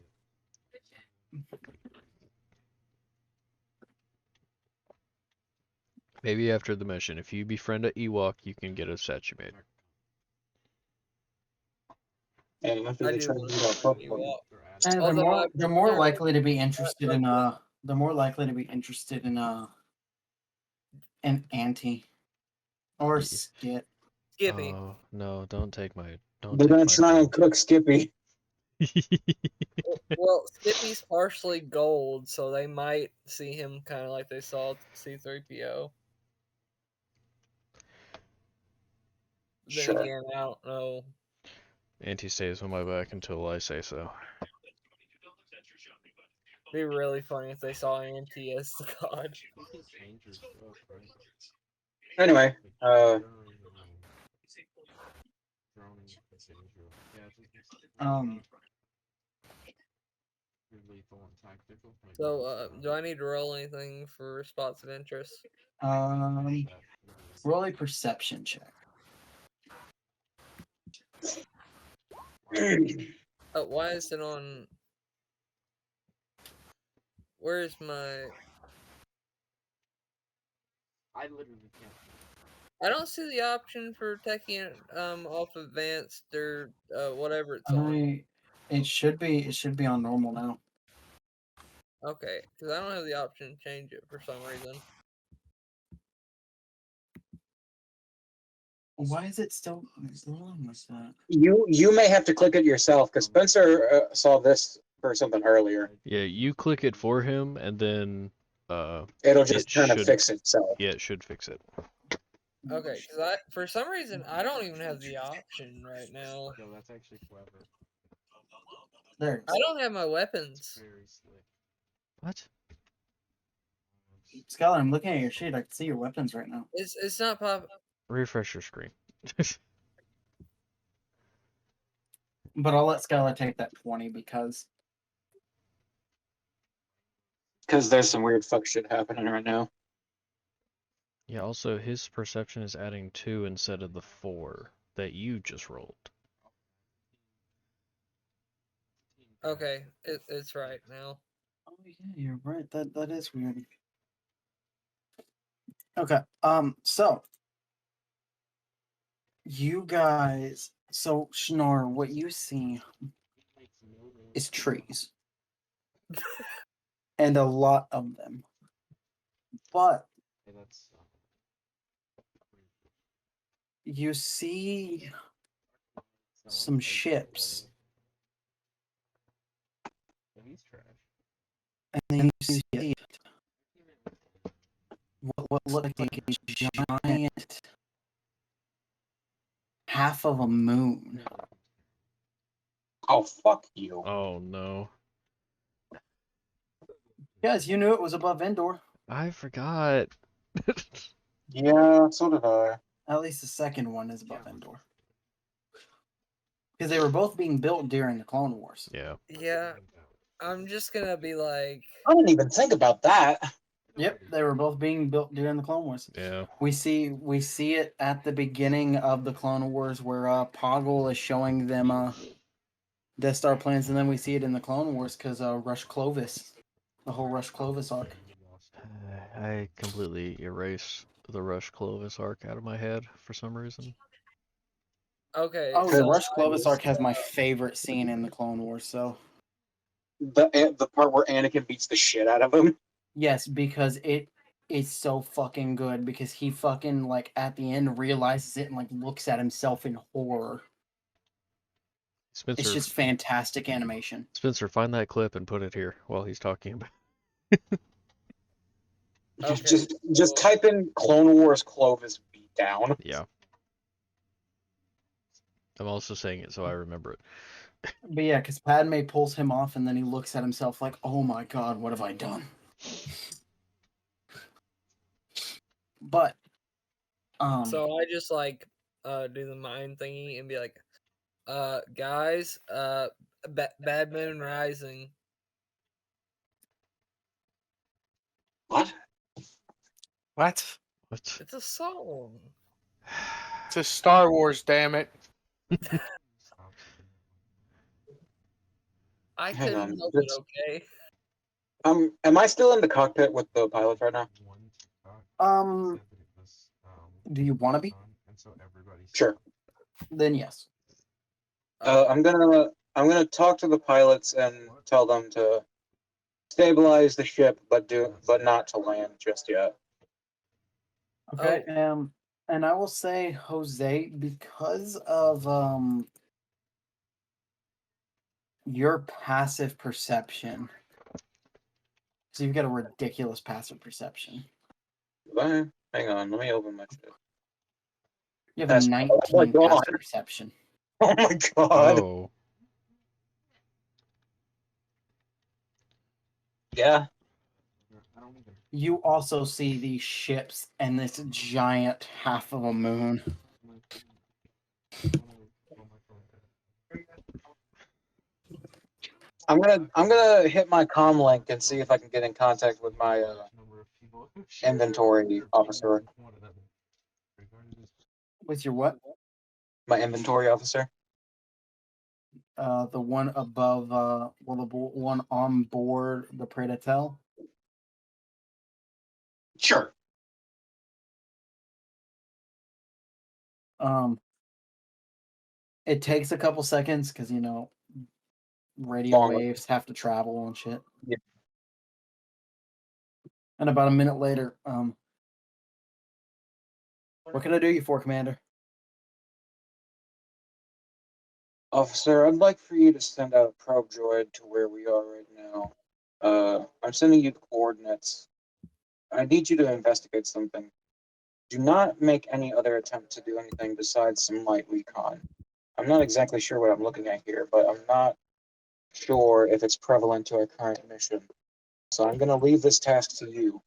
Maybe after the mission, if you befriend a Ewok, you can get a statue made. And after I they do try to want beat to our be Pokemon. Ewok. And Although they're more likely to be interested in an Auntie or Ye- Skit. Skippy. Oh no! Don't take my They're gonna try and cook Skippy. Well, Skippy's partially gold, so they might see him kind of like they saw C-3PO. Then Sure. again, I don't know. Auntie stays on my back until I say so. It'd be really funny if they saw Auntie as the god. You can change your stuff, right? Anyway, Droning can change your your lethal and tactical. Like, So, do I need to roll anything for spots of interest? Roll a perception check. Why is it on? Where's my? I literally can't. I don't see the option for taking it off advanced or whatever it's on. It should be on normal now. Okay, because I don't have the option to change it for some reason. Why is it still wrong with that? You may have to click it yourself because Spencer saw this for something earlier. Yeah, you click it for him, and then It'll just it kind of should fix itself. Yeah, it should fix it. Okay, because for some reason I don't even have the option right now. Yo, that's actually clever. There it I is. don't have my weapons. Very slick. What? Skylar, I'm looking at your sheet. I can see your weapons right now. It's not pop. Refresh your screen. But I'll let Skylar take that 20 because There's some weird fuck shit happening right now. Yeah, also his perception is adding 2 instead of the 4 that you just rolled. Okay, it's right now. oh yeah, you're right. That is weird. Okay. So you guys So, Schnar, what you see is trees. And a lot of them. But you see some ships. And then you see what looked like a giant half of a moon. Oh, fuck you. Oh no. Guys, you knew it was above Endor. I forgot. Yeah, so did I. At least the second one is above Endor. Because they were both being built during the Clone Wars. Yeah. Yeah, I'm just gonna be like, I didn't even think about that. Yep, they were both being built during the Clone Wars. Yeah. We see it at the beginning of the Clone Wars where Poggle is showing them Death Star plans, and then we see it in the Clone Wars because Rush Clovis, the whole Rush Clovis arc. I completely erased the Rush Clovis arc out of my head for some reason. okay. Oh, so the Rush I Clovis just, arc has my favorite scene in the Clone Wars. So The part where Anakin beats the shit out of him. yes, because it is so fucking good. Because he fucking like at the end realizes it and like looks at himself in horror. Spencer, It's just fantastic animation. Spencer, find that clip and put it here while he's talking about. Okay, Just type in Clone Wars Clovis beatdown. Yeah. I'm also saying it so I remember it. But yeah, because Padme pulls him off, and then he looks at himself like, "Oh my god, what have I done?" But so I just like do the mind thingy and be like, guys, Bad Moon Rising. What? What? What? It's a song. It's a Star Wars, damn it. I Hang couldn't on, help this- it, okay? Am I still in the cockpit with the pilots right now? do you want to be? Sure. Then yes. I'm gonna talk to the pilots and tell them to stabilize the ship, but not to land just yet. Okay. And I will say, Jose, because of your passive perception, so you've got a ridiculous passive perception. Hang on, let me open my shit. You have a That's- 19 oh my God. passive perception. Oh my god. Oh. Yeah. You also see these ships and this giant half of a moon. I'm gonna hit my comm link and see if I can get in contact with my inventory officer. With your what? My inventory officer. The one above, one on board the Predatel. Sure. It takes a couple seconds because radio Longer. waves have to travel and shit. Yeah. And about a minute later, what can I do you for, Commander? Officer, I'd like for you to send out a probe droid to where we are right now. I'm sending you the coordinates. I need you to investigate something. Do not make any other attempt to do anything besides some light recon. I'm not exactly sure what I'm looking at here, but I'm not sure if it's prevalent to our current mission. So I'm going to leave this task to you.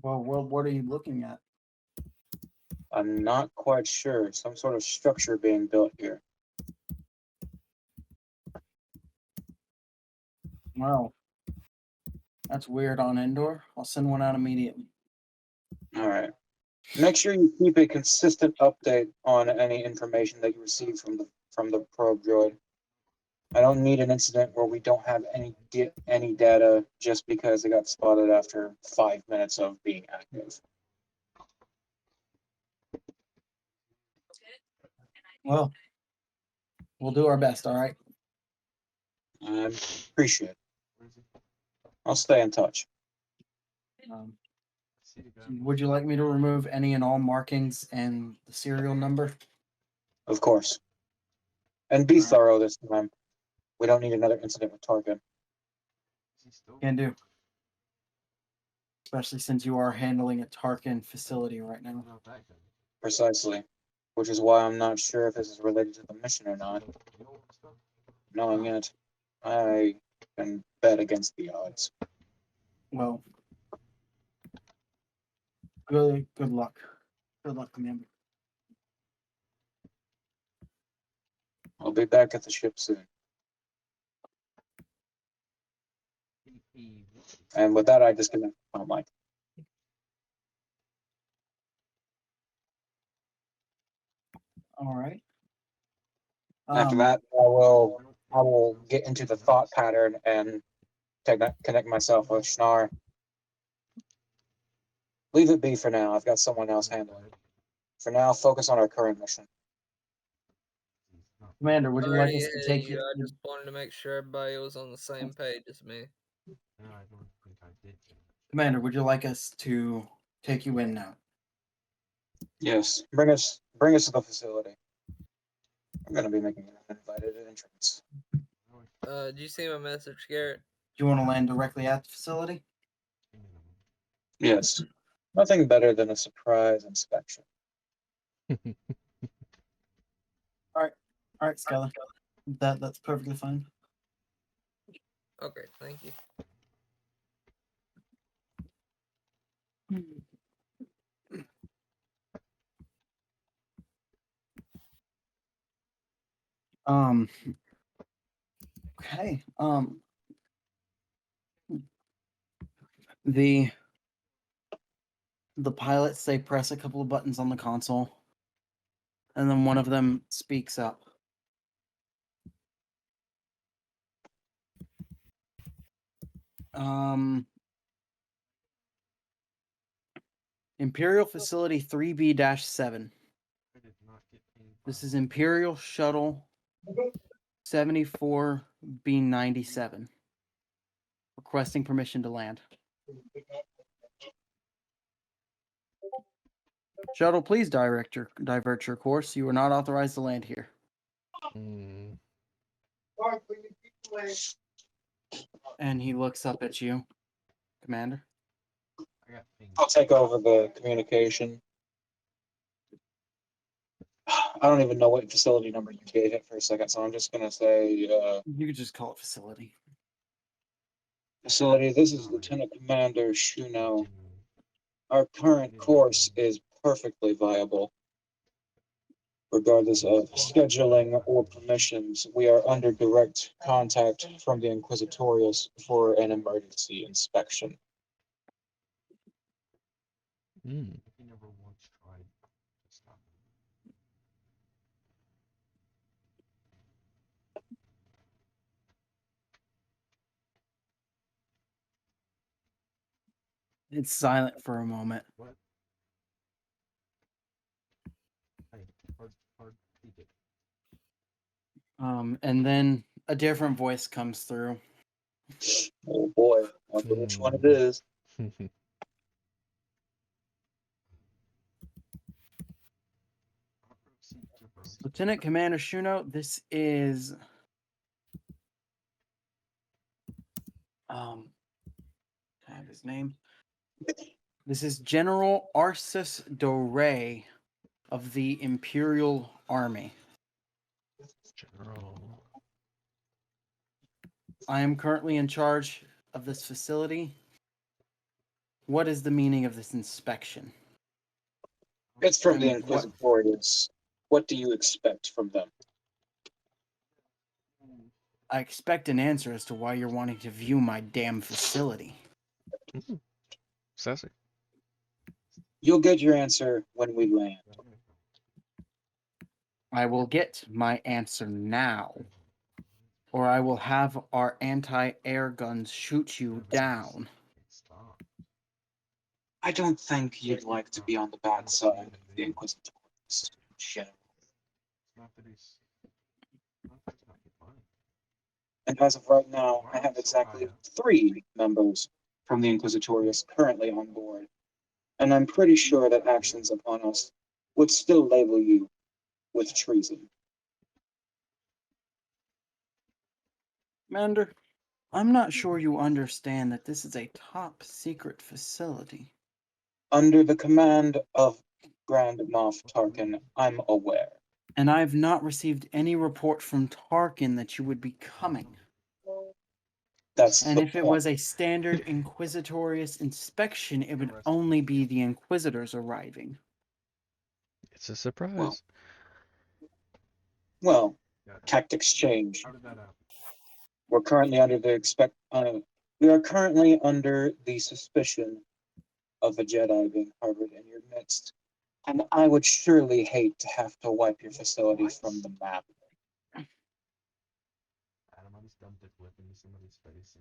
Well, what are you looking at? I'm not quite sure. Some sort of structure being built here. Wow. That's weird on Endor. I'll send one out immediately. All right. Make sure you keep a consistent update on any information that you receive from the probe droid. I don't need an incident where we don't have any data just because it got spotted after 5 minutes of being active. Well, we'll do our best, all right? I appreciate it. I'll stay in touch. Would you like me to remove any and all markings and the serial number? Of course. And be thorough this time. We don't need another incident with Tarkin. Can do. Especially since you are handling a Tarkin facility right now. Precisely. Which is why I'm not sure if this is related to the mission or not. Knowing it, I can bet against the odds. Well, good luck. Good luck, Commander. I'll be back at the ship soon. And with that, I disconnect my mic. All right. After that, I will get into the thought pattern and connect myself with Schnar. Leave it be for now. I've got someone else handling it. For now, focus on our current mission. Commander, would you like us to Already take hit you. you? I just wanted to make sure everybody was on the same page as me. Commander, would you like us to take you in now? Yes, bring us to the facility. I'm gonna be making an invited entrance. Do you see my message, Garrett? Do you want to land directly at the facility? Yes, nothing better than a surprise inspection. All right, Skylar. That's perfectly fine. Okay, thank you. Okay. The pilots, they press a couple of buttons on the console, and then one of them speaks up. Imperial Facility 3B-7. This is Imperial Shuttle 74B97. Requesting permission to land. Shuttle, please divert your course. You are not authorized to land here. And he looks up at you, Commander. I'll take over the communication. I don't even know what facility number you gave it for a second, so I'm just gonna say You could just call it facility. facility. This is Lieutenant Commander Shuno. Our current course is perfectly viable. Regardless of scheduling or permissions, we are under direct contact from the Inquisitorius for an emergency inspection. It's silent for a moment. And then a different voice comes through. Oh boy, I wonder which one it is. Lieutenant Commander Shuno, this is I have his name. This is General Arsus Doré of the Imperial Army. General. I am currently in charge of this facility. What is the meaning of this inspection? It's from the And what- Inquisitorius. What do you expect from them? I expect an answer as to why you're wanting to view my damn facility. Sassy. You'll get your answer when we land. I will get my answer now, or I will have our anti-air guns shoot you down. I don't think you'd like to be on the bad side of the Inquisitorius, General. And as of right now, I have exactly 3 members from the Inquisitorius currently on board. And I'm pretty sure that actions upon us would still label you with treason. Commander, I'm not sure you understand that this is a top secret facility. Under the command of Grand Moff Tarkin, I'm aware. And I've not received any report from Tarkin that you would be coming. That's And the if it point. was a standard Inquisitorius inspection, it would only be the Inquisitors arriving. It's a surprise. Well, tactics change. We're currently under the we are currently under the suspicion of a Jedi being harbored in your midst, and I would surely hate to have to wipe your facility from the map.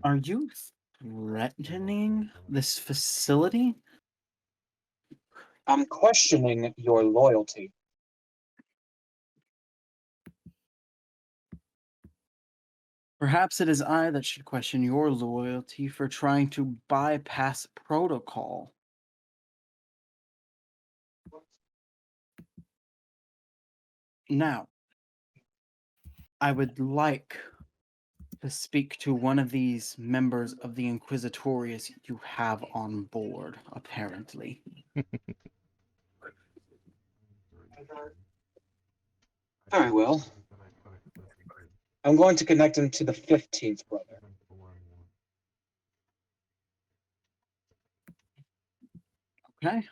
Are you threatening this facility? I'm questioning your loyalty. Perhaps it is I that should question your loyalty for trying to bypass protocol. Now, I would like to speak to one of these members of the Inquisitorius you have on board, apparently. Very well. I'm going to connect him to the 15th brother. Okay?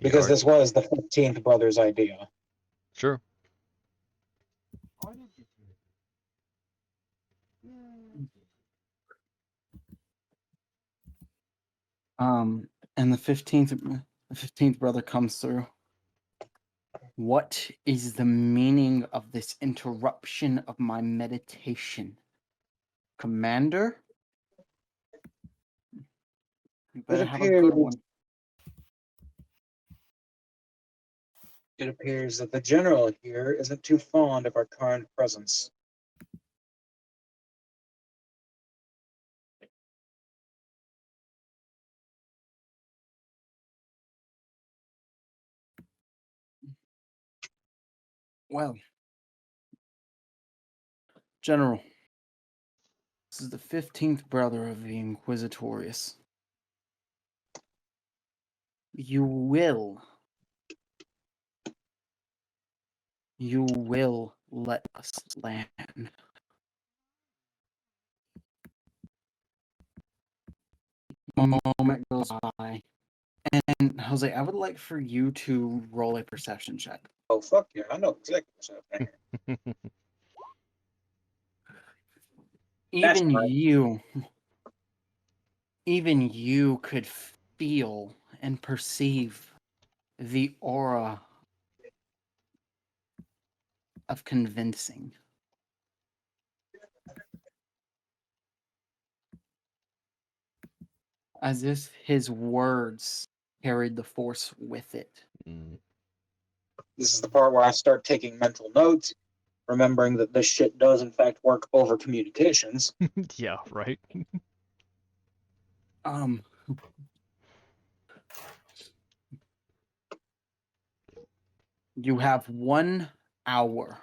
Because this was the 15th brother's idea. Sure. And the 15th brother comes through. What is the meaning of this interruption of my meditation? Commander? You better have a good one. It appears that the general here isn't too fond of our current presence. Well, General, this is the 15th brother of the Inquisitorius. You will let us land. Moment goes by. And Jose, I would like for you to roll a perception check. Oh, fuck yeah, I know exactly what's happening. That's right. Even you could feel and perceive the aura of convincing. As if his words carried the force with it. Mm. This is the part where I start taking mental notes, remembering that this shit does in fact work over communications. Yeah, right. You have 1 hour.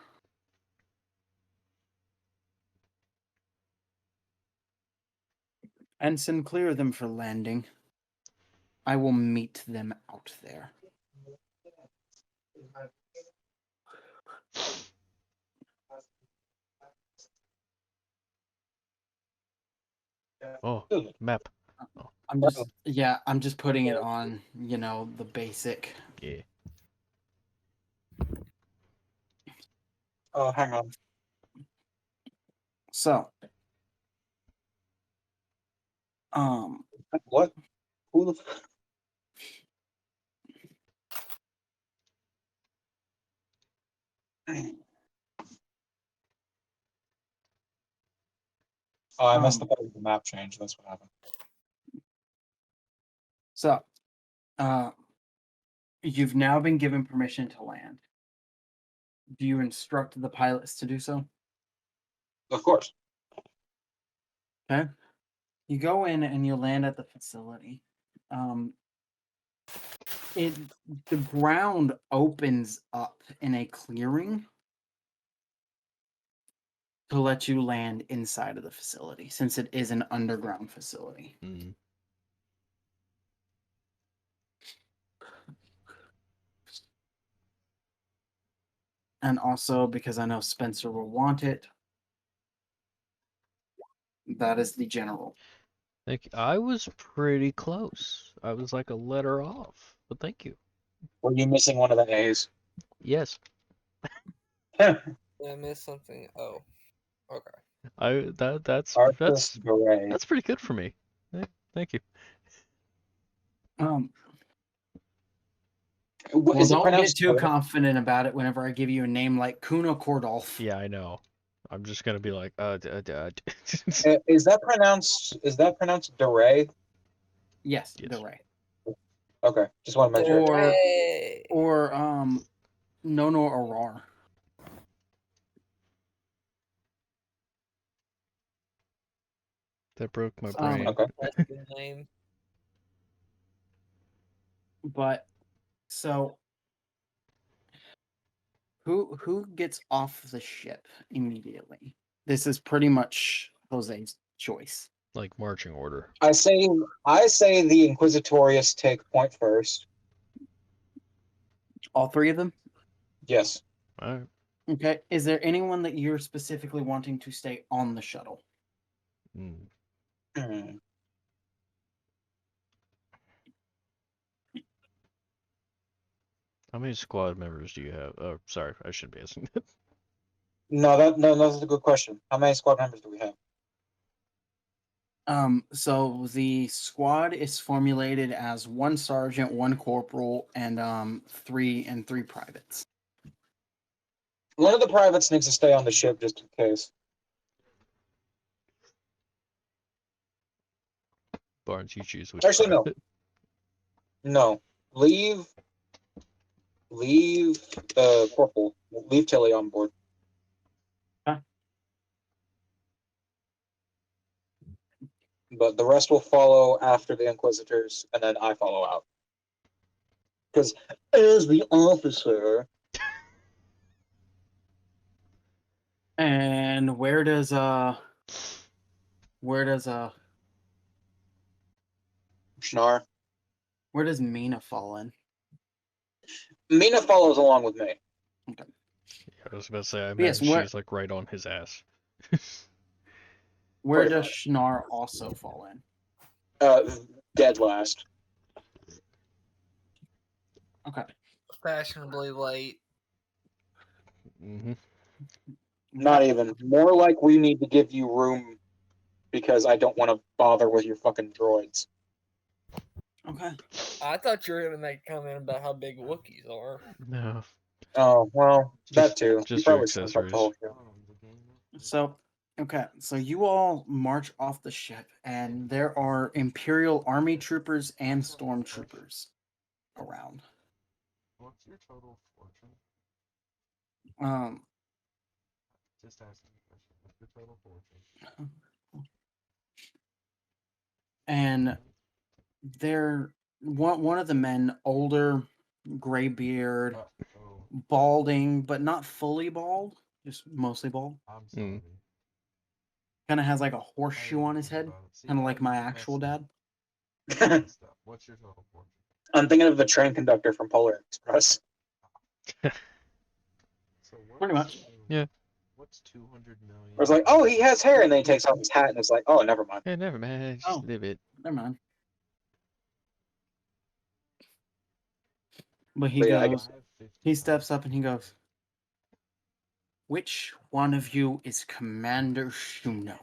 Ensign, clear them for landing. I will meet them out there. Oh, map. Oh, I'm just putting it on, the basic. yeah. Oh, hang on. So, What? Who the Oh, I messed up the map change. That's what happened. So, you've now been given permission to land. Do you instruct the pilots to do so? Of course. Okay. You go in and you land at the facility. The ground opens up in a clearing to let you land inside of the facility, since it is an underground facility. Mm. And also, because I know Spencer will want it, that is the general. I was pretty close. I was like a letter off, but thank you. Were you missing one of the A's? Yes, Did I miss something? Oh, okay. that's Arthas Gray. that's pretty good for me. Thank you. Well, Is it don't get pronounced too Gray? confident about it whenever I give you a name like Kuna Kordolf. Yeah, I know. I'm just gonna be like, Is that pronounced Duray? Yes, Yes. the right. Okay, just want to make sure. Hey. Or Nono Arar. That broke my Um, brain. Okay. That's a good name. But so who gets off the ship immediately? This is pretty much Jose's choice. Like marching order. I say the Inquisitorius take point first. All three of them? Yes. All right. Okay. Is there anyone that you're specifically wanting to stay on the shuttle? Mm. Hmm. How many squad members do you have? Oh, sorry, I shouldn't be asking. No, that's a good question. How many squad members do we have? So the squad is formulated as 1 sergeant, 1 corporal, and 3 privates. One of the privates needs to stay on the ship just in case. Oh, Barnes, you choose which Actually, no. private. No. Leave the corporal. Leave Tilly on board. Huh? But the rest will follow after the Inquisitors, and then I follow out. Because as the officer, And where does Schnar, where does Mina fall in? Mina follows along with me. Yeah, I was about to say, I Yes, imagine where- she's like right on his ass. Where Pretty does much. Schnar also fall in? Dead last. Okay. Fashionably late. Mm-hmm. Not even. More like we need to give you room because I don't want to bother with your fucking droids. Okay. I thought you were gonna make a comment about how big Wookiees are. No, Oh, well, that too. You just your probably summed up the whole accessories. show. So you all march off the ship, and there are Imperial Army troopers and stormtroopers around. What's your total fortune? Um, Just asking a question. What's your total fortune? and they're one of the men, older, gray beard, Oh, balding, but not fully bald, just mostly bald. I'm sorry. Kind of has like a I horseshoe didn't on his think head, about it. See, kind of now like you my just actual messed dad. up. You messed up. What's your total fortune? I'm thinking of the train conductor from Polar Express. So what's, Pretty much. Yeah. What's 200 million? I was like, oh, he has hair, and then he takes off his hat, and it's like, oh, never mind. Hey, never mind. Just Oh. live it. Never mind. But he But yeah, I goes, he steps up and he goes, "Which one of you is Commander Shuno?"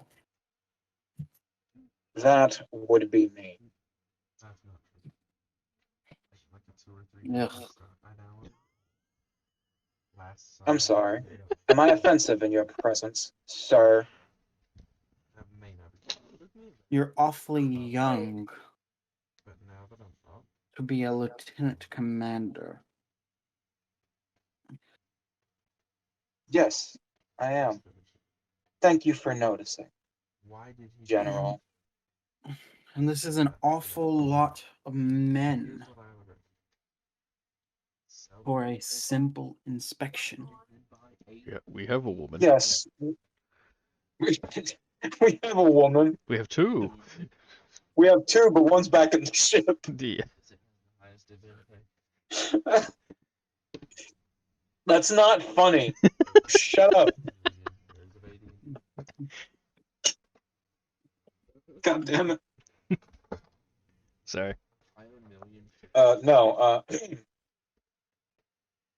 That would be me. That's not true. Like a 2 or 3 Ugh. days, I know. Last summer, I'm sorry. you know, Am I offensive in your presence, sir? that may not be. You're awfully young But now that I'm up, to be a lieutenant commander. Yes, I am. Thank you for noticing, Why did he General. And this is an awful lot of men Here's what I ordered. for a simple inspection. Yeah, we have a woman. Yes. We have a woman. We have two. We have two, but one's back in the ship. Yeah. That's not funny. Shut up. God damn it. Sorry. No.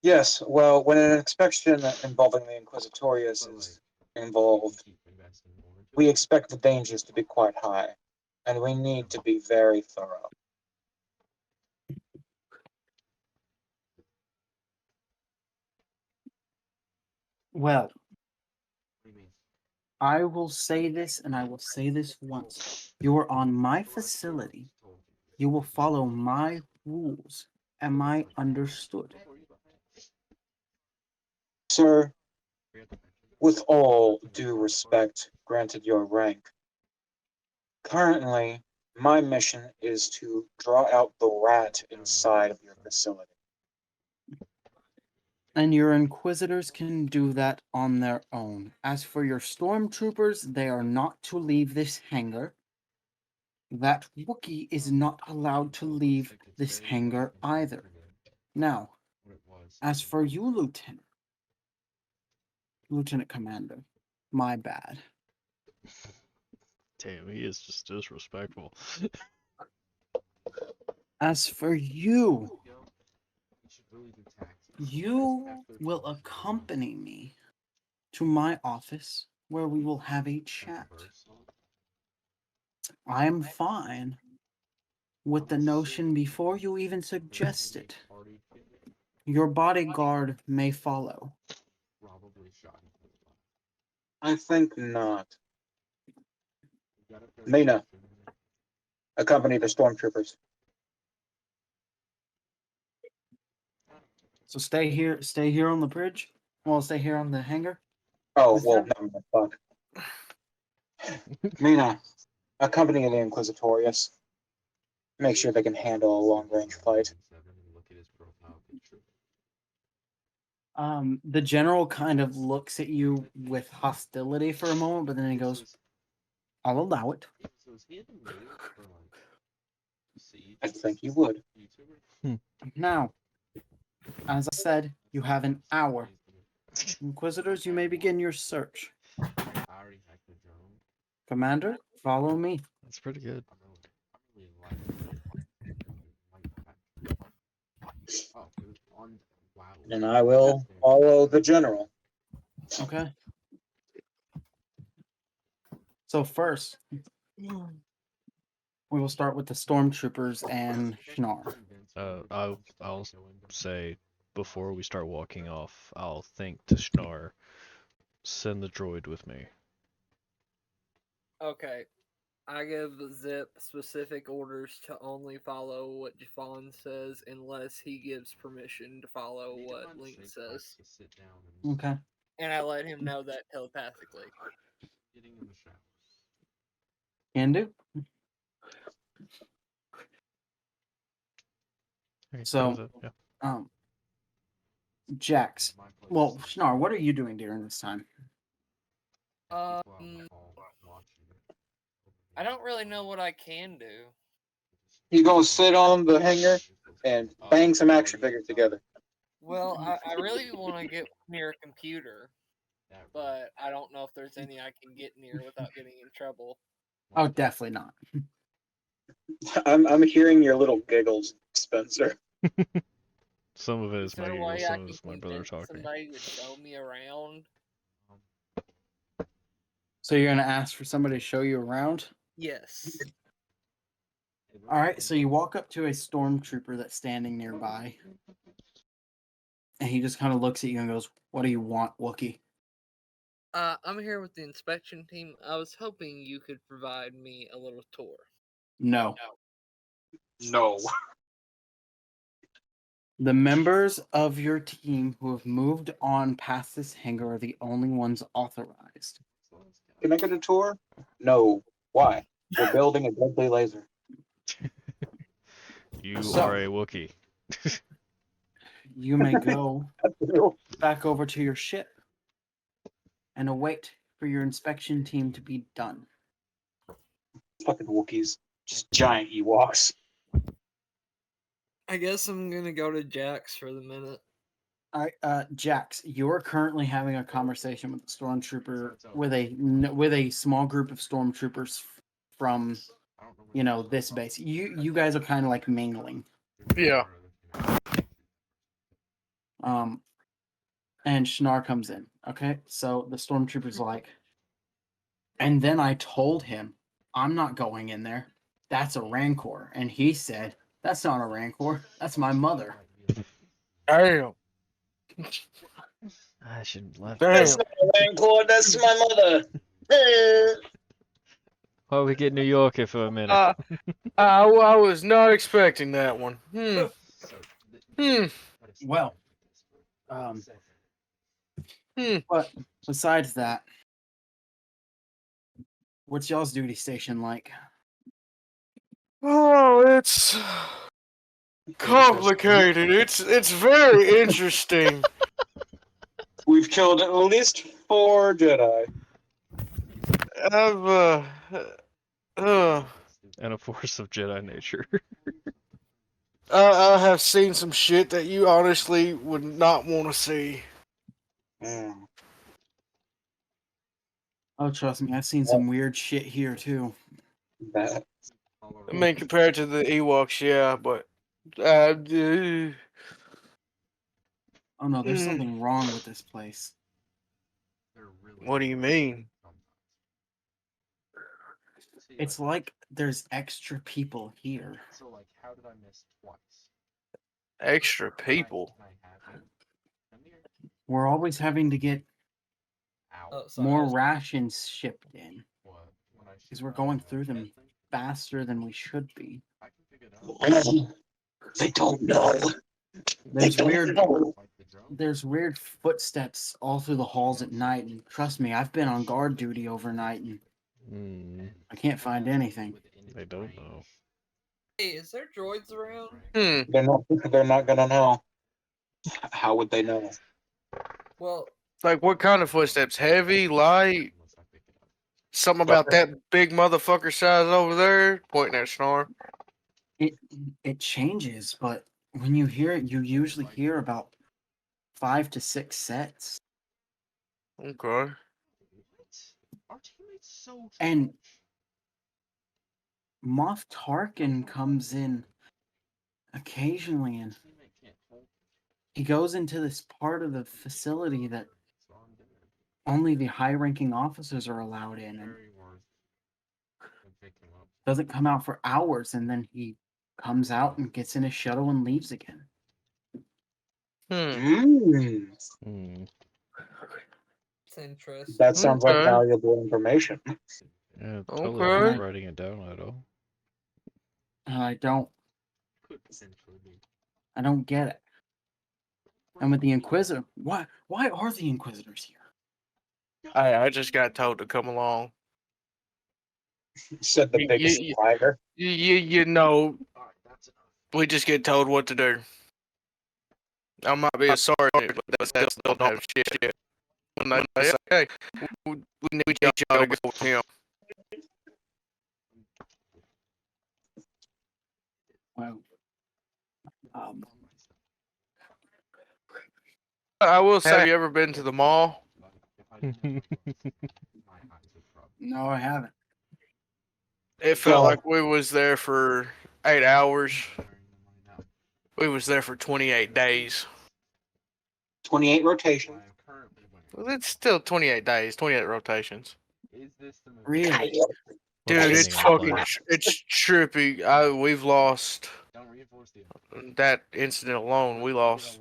Yes, well, when an inspection involving the Inquisitorius is involved, we expect the dangers to be quite high, and we need to be very thorough. Well, I will say this, and I will say this once. You are on my facility. You will follow my rules. Am I understood? Sir, with all due respect granted your rank, currently my mission is to draw out the rat inside of your facility. And your Inquisitors can do that on their own. As for your Stormtroopers, they are not to leave this hangar. That Wookiee is not allowed to leave this hangar either. Now, as for you, Lieutenant Commander, my bad. Damn, he is just disrespectful. As for you, you will accompany me to my office where we will have a chat. I am fine with the notion before you even suggest it. Your bodyguard may follow. I think not. Mina, accompany the stormtroopers. So stay here on the bridge. Well, stay here on the hangar. Oh, With well, them? never mind. Fuck. Mina, accompany the Inquisitorius. Make sure they can handle a long-range fight. The general kind of looks at you with hostility for a moment, but then he goes, "I'll allow it." I think you would. Now, as I said, you have an hour. Inquisitors, you may begin your search. Commander, follow me. That's pretty good. And I will follow the general. Okay. So first, we will start with the stormtroopers and Schnar. I'll say before we start walking off, I'll think to Schnar, send the droid with me. Okay. I give Zip specific orders to only follow what Jafan says unless he gives permission to follow what Link says. Okay. And I let him know that telepathically. Can do. Okay, So, that was it. Yeah. Jax. Well, Schnar, what are you doing during this time? I don't really know what I can do. You gonna sit on the hangar and bang some action figures together. Well, I really want to get near a computer, but I don't know if there's any I can get near without getting in trouble. Oh, definitely not. I'm hearing your little giggles, Spencer. Some of it Is is my there a giggles, way I some can of it is my brother convince talking. somebody to show me around? So you're gonna ask for somebody to show you around? Yes. All right. So you walk up to a stormtrooper that's standing nearby, and he just kind of looks at you and goes, "What do you want, Wookiee?" I'm here with the inspection team. I was hoping you could provide me a little tour. No. No. The members of your team who have moved on past this hangar are the only ones authorized. Can I get a tour? No. Why? We're building a deadly laser. You So- are a Wookiee. You may go back over to your ship and await for your inspection team to be done. Fucking Wookiees. Just giant Ewoks. I guess I'm gonna go to Jax for the minute. All right, Jax, you're currently having a conversation with a stormtrooper with a small group of stormtroopers from, this base. You guys are kind of like mingling. Yeah. And Shnar comes in. Okay, so the stormtrooper's like, and then I told him I'm not going in there. That's a Rancor, and he said that's not a Rancor. That's my mother. Damn. I should laugh. That's not a Rancor, that's my mother. Why we get New Yorker for a minute? I was not expecting that one. Well, but besides that, what's y'all's duty station like? Oh, it's complicated. It's very interesting. We've killed at least 4 Jedi. And a force of Jedi nature. I have seen some shit that you honestly would not want to see. Mm. Oh, trust me, I've seen some weird shit here too. That. I mean, compared to the Ewoks, yeah, but Oh no, there's something wrong with this place. what do you mean? It's like there's extra people here. So, like, how did I miss twice? Extra people? We're always having to get Oh, sorry, more I was- rations shipped in because we're going through them faster than we should be. They don't know. There's weird footsteps all through the halls at night, and trust me, I've been on guard duty overnight, and I can't find anything. They don't know. Hey, is there droids around? They're not gonna know. How would they know? Well, Like, what kind of footsteps? Heavy, light? Something about that big motherfucker size over there? Pointing at Snarl. It changes, but when you hear it, you usually hear about 5 to 6 sets. Okay. And Moff Tarkin comes in occasionally, and he goes into this part of the facility that only the high-ranking officers are allowed in, and doesn't come out for hours, and then he comes out and gets in his shuttle and leaves again. it's interesting. That sounds like Okay. valuable information. Yeah, totally Okay. worth writing it down, Ido. I don't get it. And with the Inquisitor, why are the Inquisitors here? I just got told to come along. Said the biggest liar. You know, we just get told what to do. I might be a sergeant, but that's still don't have shit. When they say, hey, we need y'all to go with him. Well, I will say, have you ever been to the mall? no, I haven't. It felt like we was there for 8 hours. We was there for 28 days. 28 rotations. Well, it's still 28 days, 28 rotations. Really? Dude, it's fucking, it's trippy. We've lost, that incident alone, we lost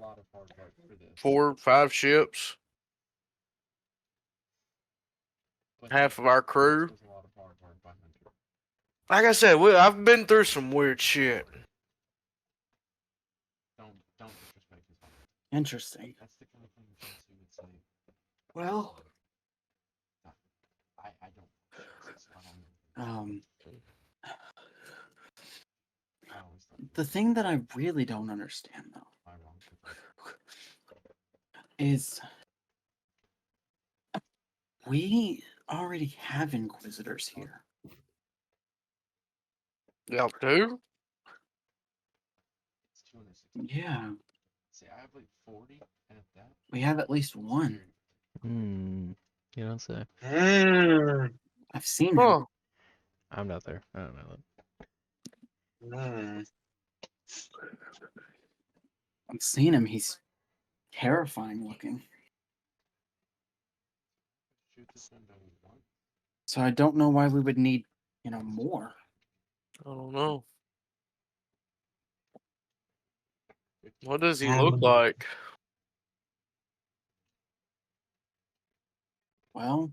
4, 5 ships. Half of our crew. Like I said, I've been through some weird shit. Interesting. That's the kind of thing Chelsea would say. Well, I don't. It's not on me. I always thought the thing that I really don't understand though am I wrong? is we already have Inquisitors here. Y'all do? It's 260. Yeah, See, I have like 40, and at that, we have at least one. Hmm. You don't say. I've seen him. Huh. I'm not there. I don't know that. I've seen him. He's terrifying looking. shoot this one down with one. So I don't know why we would need, more. I don't know. What does he look like? Well,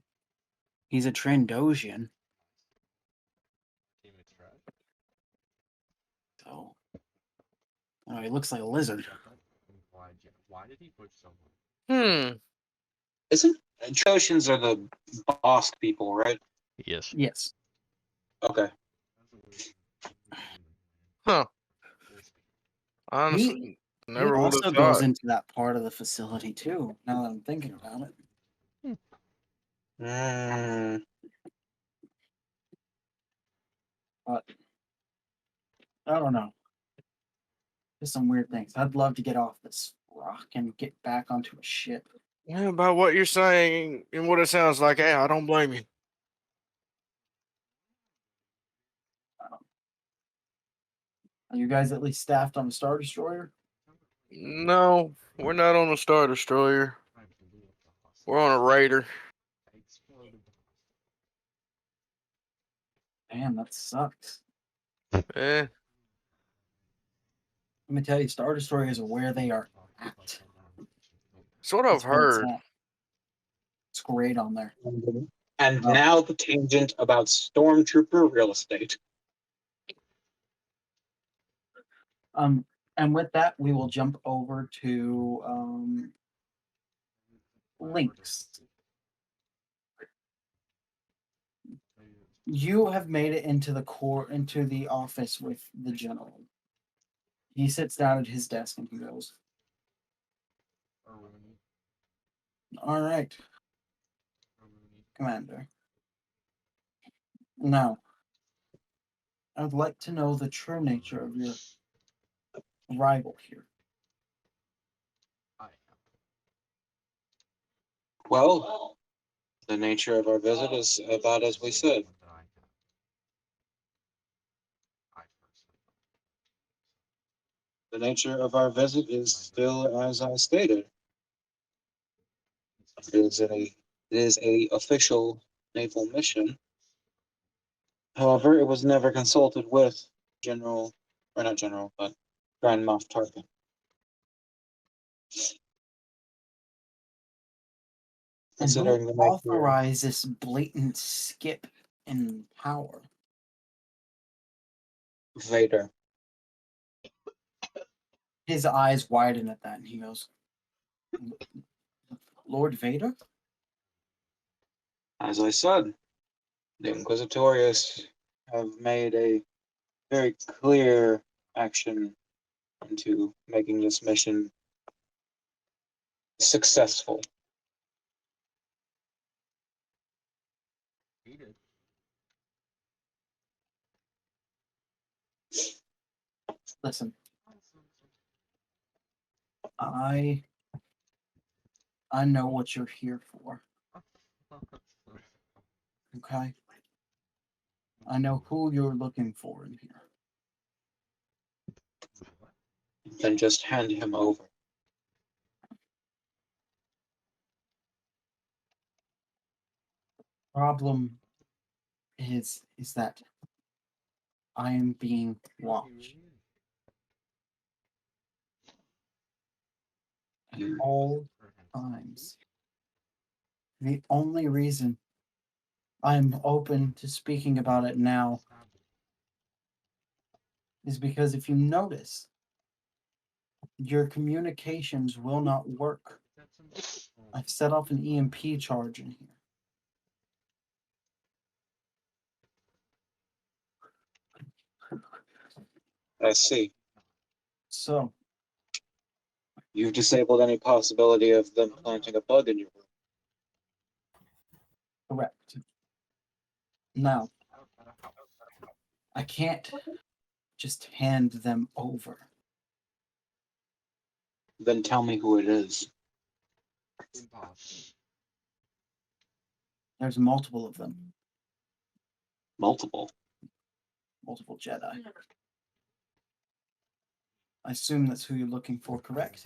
he's a Trandoshan, Teammates trash. so he looks like a lizard. Why did he push so much? Hmm. Trotians are the boss people, right? Yes. Yes. Okay. Huh. He Honestly, never would also have goes thought. into that part of the facility too. Now that I'm thinking about it. But I don't know. Just some weird things. I'd love to get off this rock and get back onto a ship. Yeah, about what you're saying and what it sounds like. Hey, I don't blame you. Are you guys at least staffed on the Star Destroyer? No, we're not on a Star Destroyer. We're on a Raider. Damn, that sucks. Eh. Let me tell you, Star Destroyers are where they are at. That's what I've That's where it's heard. at. It's great on there. And now the tangent about stormtrooper real estate. And with that, we will jump over to Lyinxs. You have made it into the office with the general. He sits down at his desk and he goes, "All right, Commander. Now, I'd like to know the true nature of your arrival here." Well, the nature of our visit is about as we said. The nature of our visit is still as I stated. It is a official naval mission. However, it was never consulted with General, or not General, but Grand Moff Tarkin. And who Considering the nature, authorized this blatant skip in power? Vader. His eyes widen at that and he goes, "Lord Vader?" As I said, the Inquisitorius have made a very clear action into making this mission successful. Listen, I know what you're here for. Okay? I know who you're looking for in here. Then just hand him over. Problem is that I am being watched at all times. The only reason I'm open to speaking about it now is because if you notice, Your communications will not work. I've set off an EMP charge in here. I see. So, You've disabled any possibility of them planting a bug in your room. correct. Now, I can't just hand them over. Then tell me who it is. Impossible. There's multiple of them, Multiple. multiple Jedi. I assume that's who you're looking for, correct?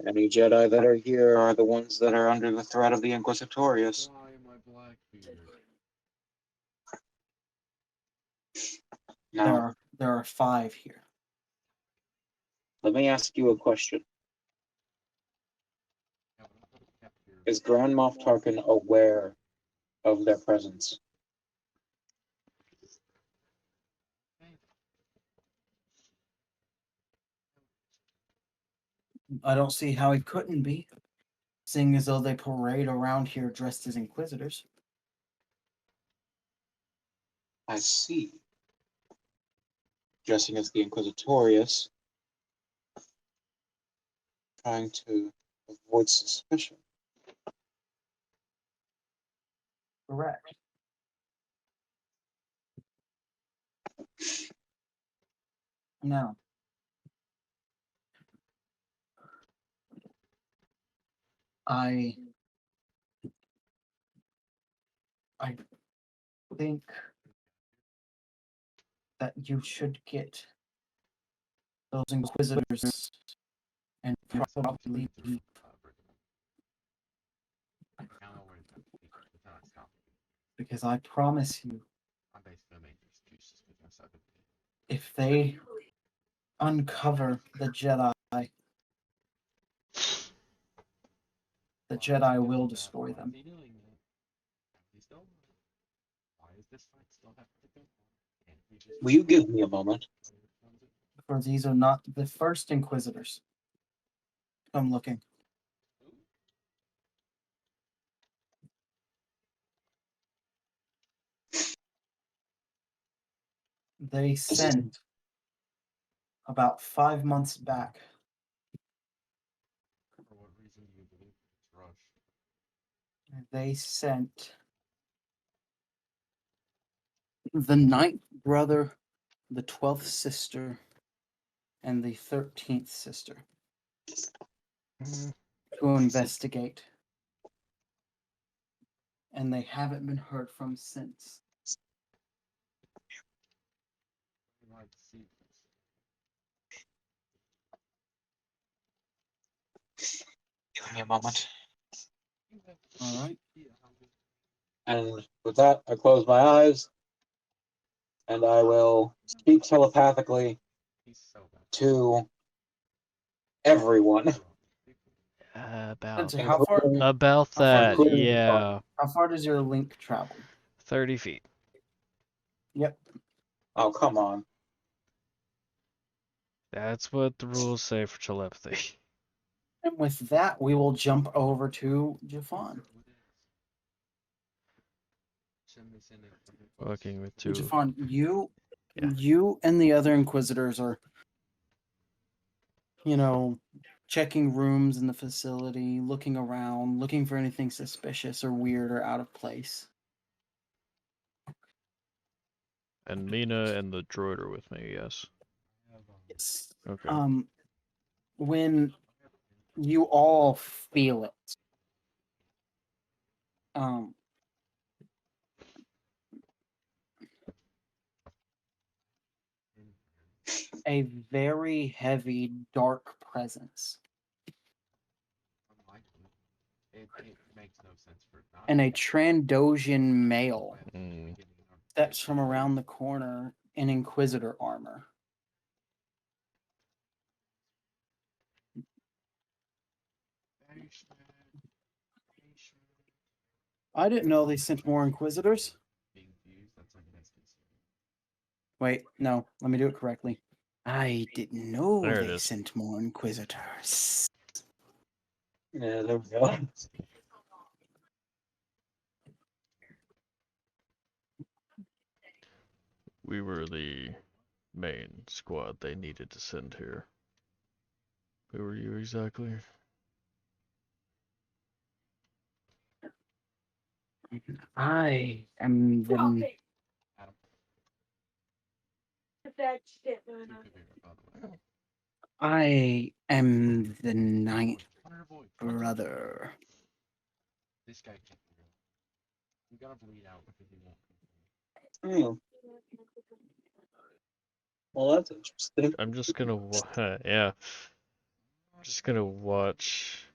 Any Jedi that are here are the ones that are under the threat of the Inquisitorius. Why am I Blackbeard? Now, There are 5 here. let me ask you a question. Is Grand Moff Tarkin aware of their presence? I don't see how he couldn't be, seeing as though they parade around here dressed as Inquisitors. I see. Dressing as the Inquisitorius, trying to avoid suspicion. Correct. Now, I think that you should get those Inquisitors and probably leave, because I promise you, I'm basically making excuses because I've been if they uncover the Jedi will destroy them. Why is this fight still happening? Can't we just Will you give me a moment? For these are not the first Inquisitors. I'm looking. They sent about 5 months back. For what reason do you believe it's Rush? They sent the 9th brother, the 12th sister, and the 13th sister to investigate. And they haven't been heard from since. You might see this. Give me a moment. All right. And with that, I close my eyes, and I will speak telepathically He's so bad. to everyone. About So how far? about How far that, does your- yeah. How far does your link travel? 30 feet. Yep. Oh, come on. That's what the rules say for telepathy. And with that, we will jump over to Jafan. Working with 2. Jafan, you Yeah. and the other Inquisitors are, checking rooms in the facility, looking around, looking for anything suspicious or weird or out of place. And Mina and the droid are with me, yes. Yes. Okay. When you all feel it, a very heavy, dark presence It makes no sense for not. and a Trandoshan male Mm. steps from around the corner in Inquisitor armor. I didn't know they sent more Inquisitors. Wait, no, let me do it correctly. I didn't know There it they is. sent more Inquisitors. Yeah, there we go. We were the main squad they needed to send here. Who were you exactly? I am the Adam. I am the ninth Hunter boy. brother. This guy can't be real. You gotta bleed out because he won't. Oh, well, that's interesting. I'm just gonna yeah. I'm just gonna watch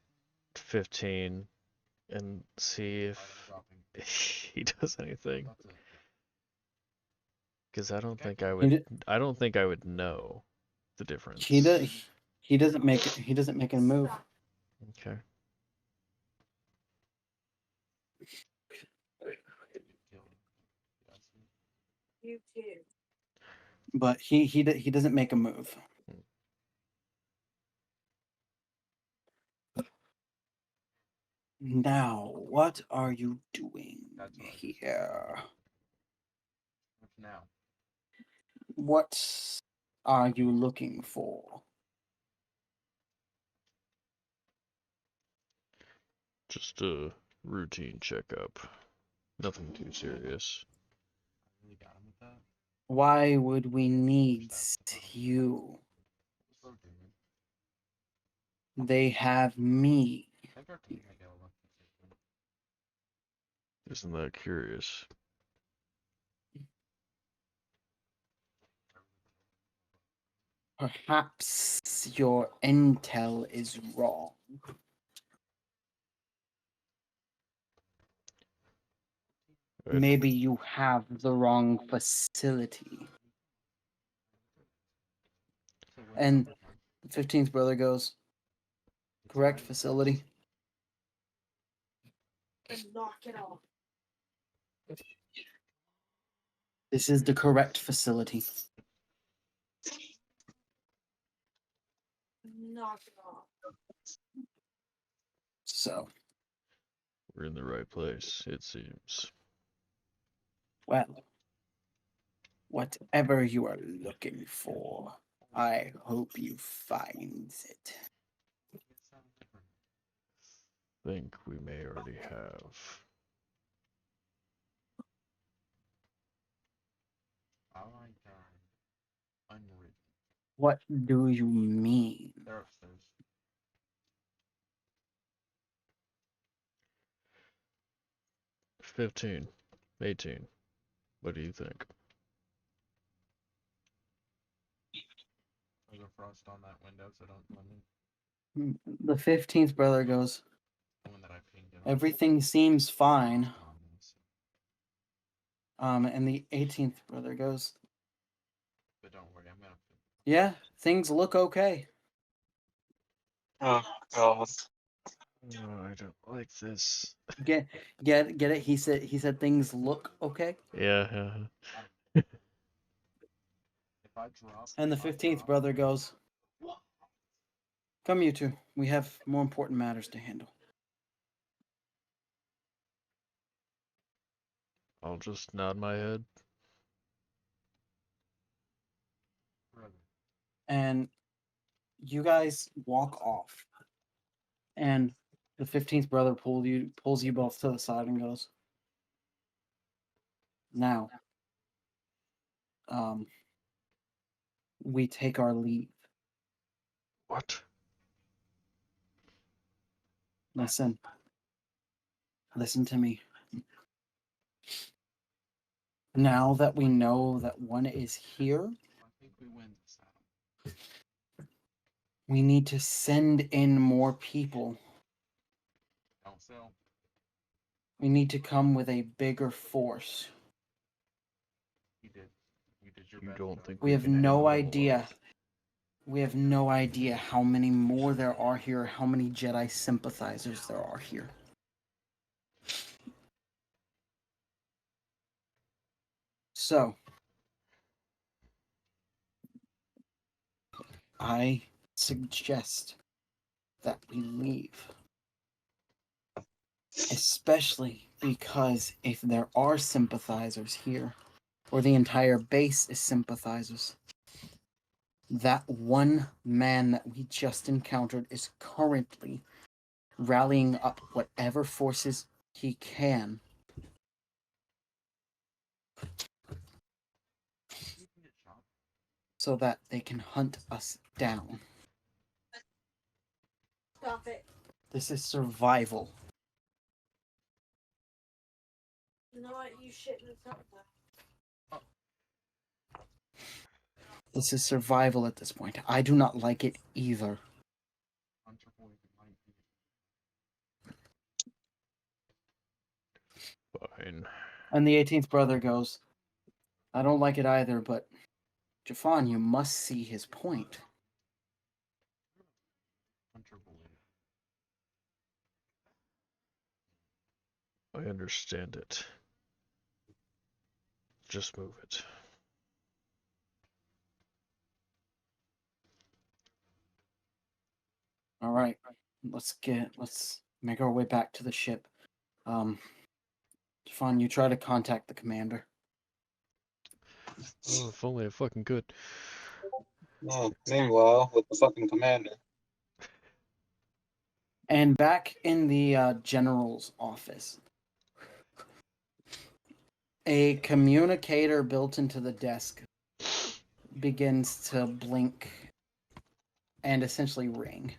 15 and see if he does anything. Because I don't think I would. I don't think I would know the difference. He doesn't make a move. Okay. But he doesn't make a move. Now, what are you doing here? What's now? What are you looking for? Just a routine checkup. Nothing too serious. I really got him with that. Why would we need you? So good. They have me. I think our team might get a lucky system. Isn't that curious? Perhaps your intel is wrong. Maybe you have the wrong facility. And the 15th brother goes, correct facility. Knock it off. This is the correct facility. Knock it off. So, We're in the right place, it seems. well, whatever you are looking for, I hope you find it. Think we may already have. Outline guide. Unwritten. What do you mean? They're upstairs. — 15, 18. What do you think? There's a frost on that window, so don't let me. The 15th brother goes, The one that I pinged in. everything seems fine. And the 18th brother goes, But don't worry, I'm gonna. yeah, things look okay. Oh, God. Oh, I don't like this. Get it? He said things look okay. Yeah. If I drop. And the 15th brother goes, come you two, we have more important matters to handle. I'll just nod my head. And you guys walk off. And the 15th brother pulls you both to the side and goes, now, we take our leave. What? Listen to me. Now that we know that one is here, I think we win this time. we need to send in more people. Don't sell. We need to come with a bigger force. You did. You did your You best. don't think We have can no handle idea. We have no idea how many more there are here, how many Jedi sympathizers there are here. So, I suggest that we leave. Especially because if there are sympathizers here, or the entire base is sympathizers, that one man that we just encountered is currently rallying up whatever forces he can so that they can hunt us down. Stop it. This is survival. You know what? You shouldn't have done that. This is survival at this point. I do not like it either. Fine. And the 18th brother goes, I don't like it either, but Jafan, you must see his point. I understand it. Just move it. All right, let's make our way back to the ship. Jafan, you try to contact the commander. Oh, if only I fucking could. Meanwhile, with the fucking commander. And back in the general's office, a communicator built into the desk begins to blink and essentially ring.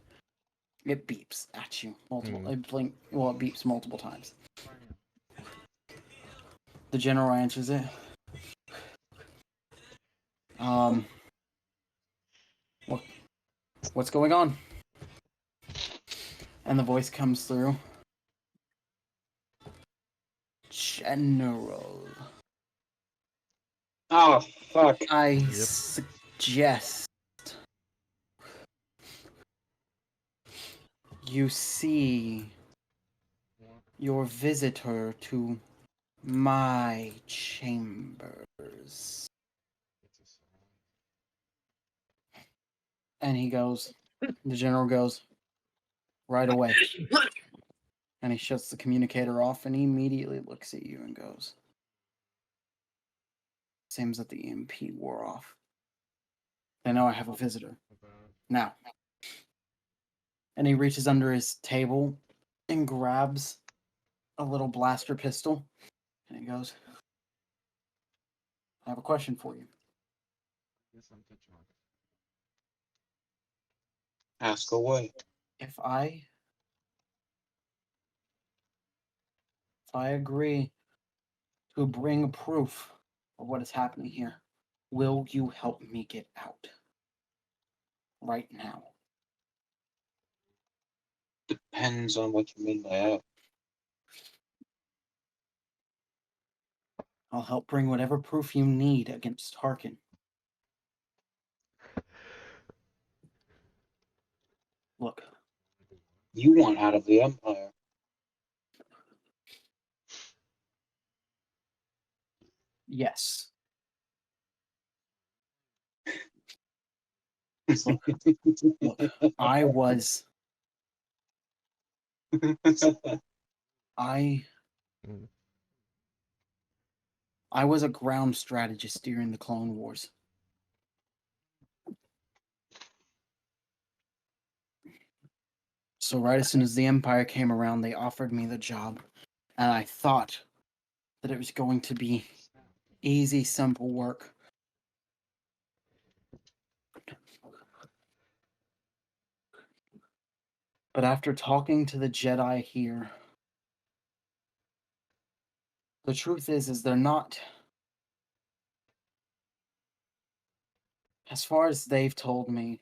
It beeps at you multiple. It beeps multiple times. The general answers it. What's going on? And the voice comes through. General. Oh, fuck. I suggest you see your visitor to my chambers. And he goes, the general goes, right away. And he shuts the communicator off and he immediately looks at you and goes, seems that the EMP wore off. I know I have a visitor. Now. And he reaches under his table and grabs a little blaster pistol. And he goes, I have a question for you. Ask away. If I agree to bring proof of what is happening here, will you help me get out? Right now. Depends on what you mean by that. I'll help bring whatever proof you need against Harkin. Look. You want out of the Empire. Yes. Look, I was a ground strategist during the Clone Wars. So right as soon as the Empire came around, they offered me the job. And I thought that it was going to be easy, simple work. But after talking to the Jedi here, the truth is they're not, as far as they've told me,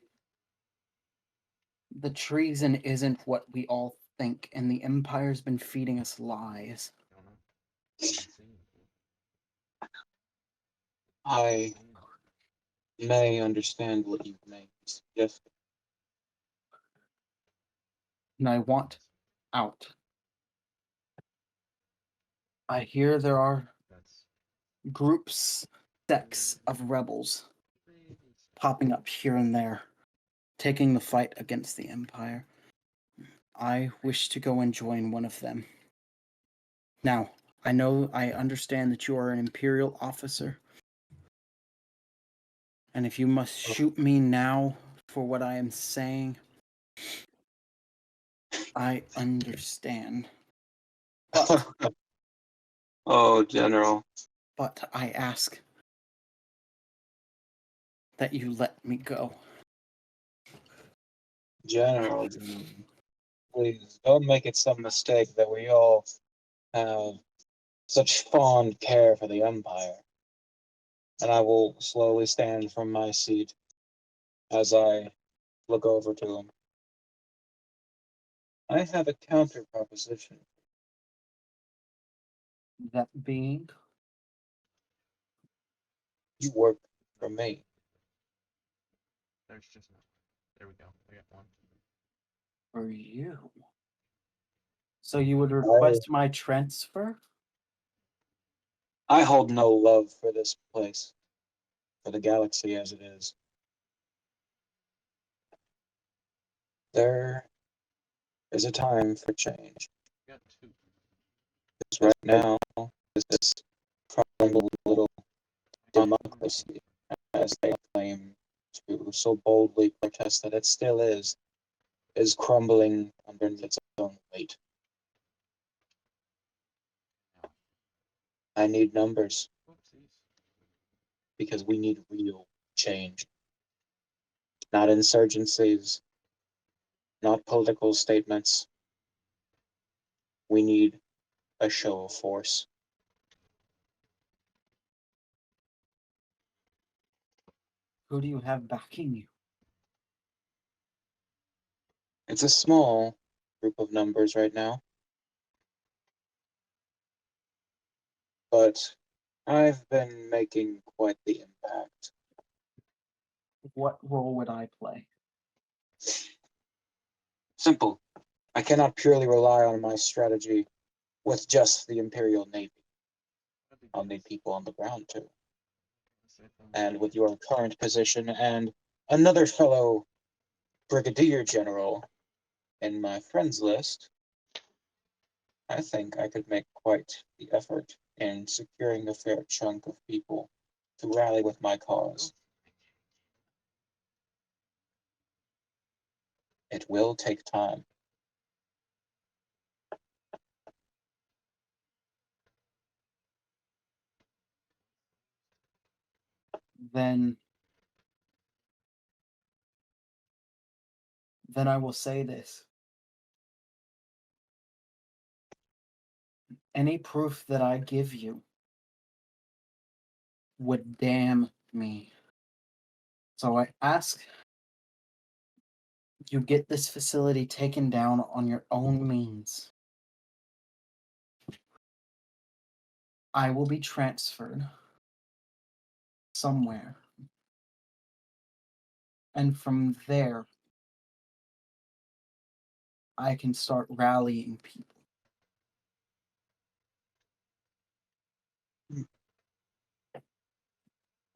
the treason isn't what we all think, and the Empire's been feeding us lies. I may understand what you mean. Yes. And I want out. I hear there are groups, sects of rebels popping up here and there. taking the fight against the Empire. I wish to go and join one of them. Now, I understand that you are an Imperial officer. And if you must shoot me now for what I am saying, I understand. But, Oh, General. but I ask that you let me go. General, please don't make it some mistake that we all have such fond care for the Empire. And I will slowly stand from my seat as I look over to him. I have a counter proposition. That being, You work for me. There's just no. There we go. I got one. for you. So you would request my transfer? I hold no love for this place, for the galaxy as it is. There is a time for change. I got two. Because right now, this crumbled little democracy, as they claim to so boldly protest that it still is crumbling underneath its own weight. I need numbers Oopsies. because we need real change. Not insurgencies, not political statements. We need a show of force. Who do you have backing you? It's a small group of numbers right now, but I've been making quite the impact. What role would I play? Simple. I cannot purely rely on my strategy with just the Imperial Navy. I'll need people on the ground too. And with your current position and another fellow brigadier general in my friends list, I think I could make quite the effort in securing a fair chunk of people to rally with my cause. It will take time. Then I will say this. Any proof that I give you would damn me. So I ask you get this facility taken down on your own means. I will be transferred somewhere. And from there, I can start rallying people.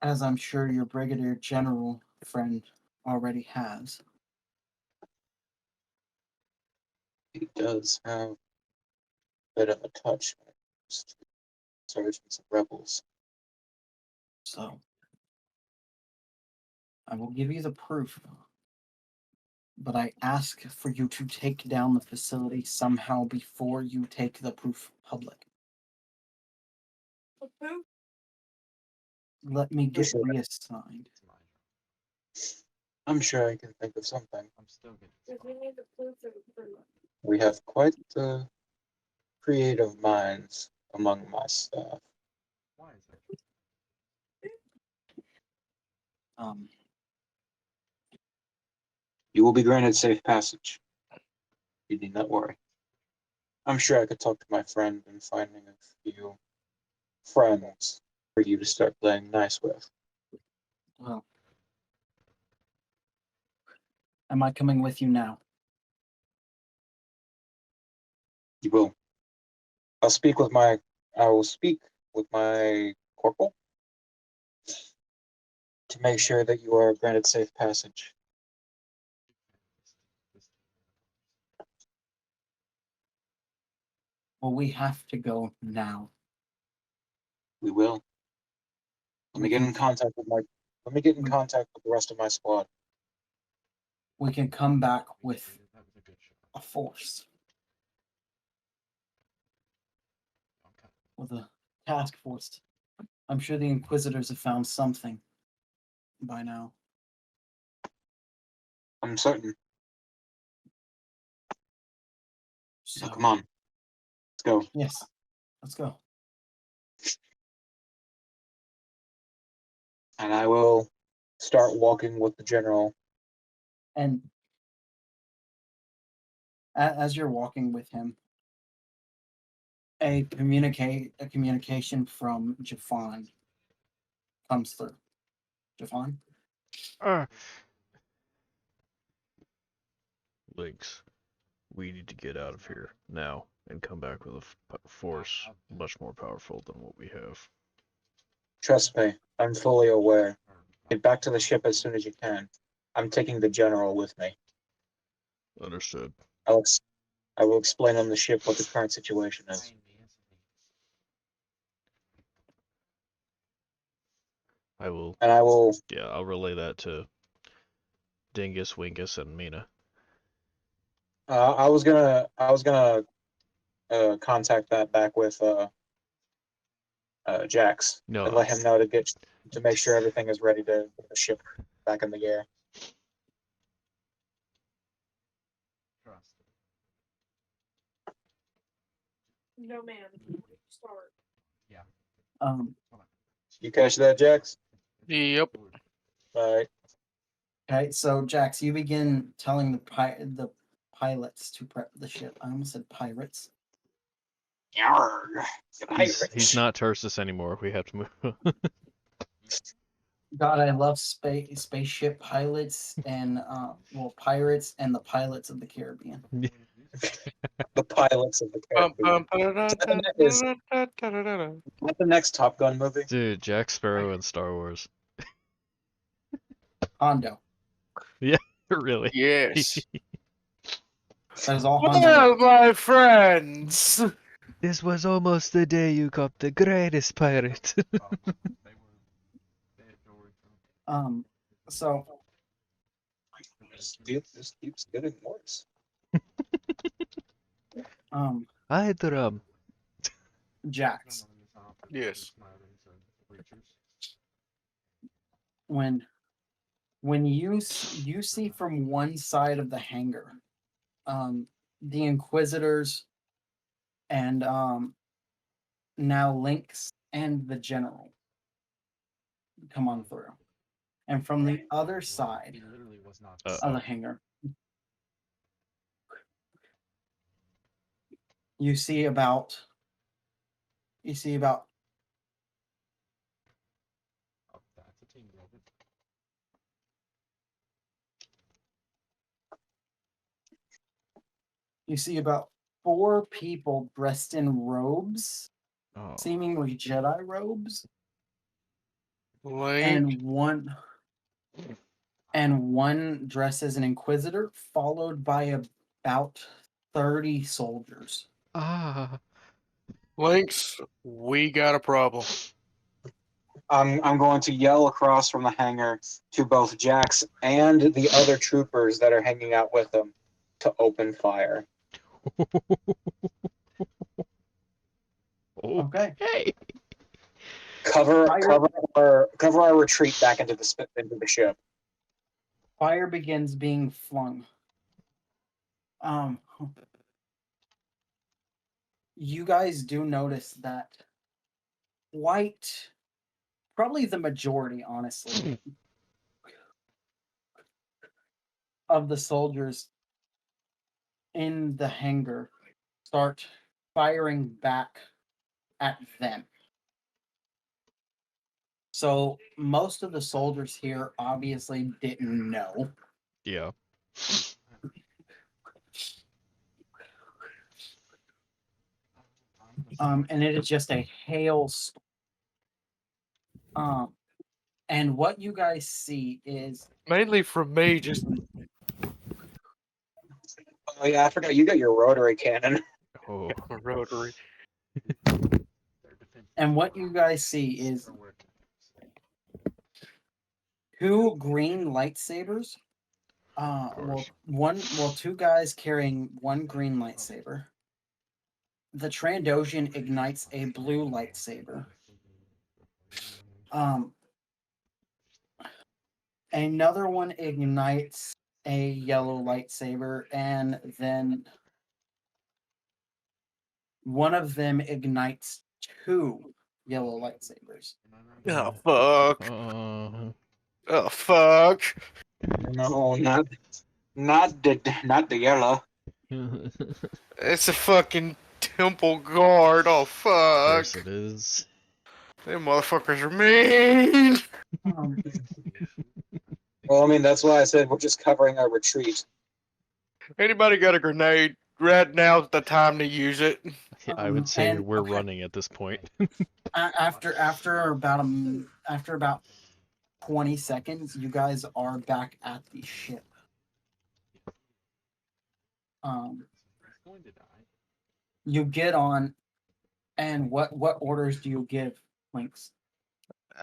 As I'm sure your Brigadier General friend already has. He does have a bit of a touch when it comes to insurgents and rebels. So, I will give you the proof, but I ask for you to take down the facility somehow before you take the proof public. Let me get Sure. reassigned. It's mine. I'm sure I can think of something. I'm still getting If we need the proof of the We have quite the creative minds among my staff. Why is that? You will be granted safe passage. You need not worry. I'm sure I could talk to my friend and finding a few friends for you to start playing nice with. Well, am I coming with you now? You will. I will speak with my corporal to make sure that you are granted safe passage. Well, we have to go now. We will. Let me get in contact with the rest of my squad. We can come back with a force. With a task force. I'm sure the Inquisitors have found something by now. I'm certain. So, Come on. Let's go. yes, let's go. And I will start walking with the general. And as you're walking with him, a communication from Jafan comes through. Jafan? Lyinxs, we need to get out of here now and come back with a force much more powerful than what we have. Trust me, I'm fully aware. Get back to the ship as soon as you can. I'm taking the general with me. Understood. I will explain on the ship what the current situation is. I will. And I will. Yeah, I'll relay that to Dingus, Wingus, and Mina. I was gonna contact that back with Jax No. and let him know to make sure everything is ready to get the ship back in the air. No, man. Start. You catch that, Jax? Yep. All right. Okay, so Jax, you begin telling the pilots to prep the ship. I almost said pirates. Yarg. He's not Tarsus anymore. We have to move. God, I love spaceship pilots and pirates and the pilots of the Caribbean. The pilots of the Caribbean. Is that the next Top Gun movie? Dude, Jack Sparrow in Star Wars. Hondo. Yeah, really. Yes. That is all Hondo. Well, my friends. This was almost the day you got the greatest pirate. So This keeps getting worse. I drum. Jax, Yes. when you see from one side of the hangar, the Inquisitors and now Lyinxs and the General come on through, and from the other side of the hangar, you see about four people dressed in robes, seemingly Jedi robes, and one dressed as an Inquisitor, followed by about 30 soldiers. Lyinxs, we got a problem. I'm going to yell across from the hangar to both Jax and the other troopers that are hanging out with them to open fire. Okay. Cover our retreat back into the ship. Fire begins being flung. You guys do notice that probably the majority, honestly, of the soldiers in the hangar start firing back at them. So most of the soldiers here obviously didn't know. Yeah. And it is just a hailstorm. And what you guys see is mainly from me, just. Oh yeah, I forgot you got your rotary cannon. Oh, A rotary. And what you guys see is 2 green lightsabers. Two guys carrying 1 green lightsaber. The Trandoshan ignites a blue lightsaber. Another one ignites a yellow lightsaber, and then one of them ignites 2 yellow lightsabers. Oh fuck! uh, Oh fuck! No, not the yellow. It's a fucking temple guard. Oh of fuck! course it is. Them motherfuckers are mean. Um, Well, I mean, that's why I said we're just covering our retreat. Anybody got a grenade? Right now's the time to use it. I would say and- we're okay. running at this point. after about 20 seconds, you guys are back at the ship. You get on, and what orders do you give, Lynx?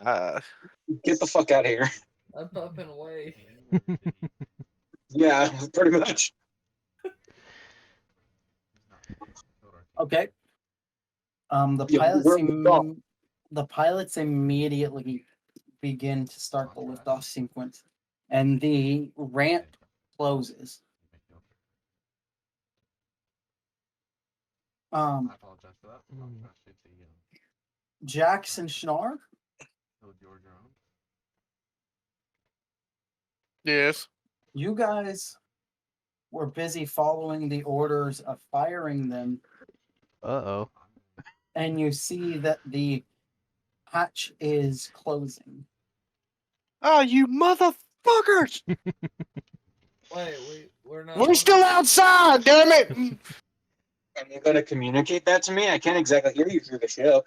Get the fuck out of here. I'm pumping away. Yeah, pretty much. Okay. The Yeah, pilots we're off. the pilots immediately begin to start the liftoff sequence, and the ramp closes. I apologize for that. Jackson Schnar, Yes. you guys were busy following the orders of firing them, Uh-oh. and you see that the hatch is closing. Oh, you motherfuckers! Wait, we're not. We're still outside, damn it! Are you going to communicate that to me? I can't exactly hear you through the ship.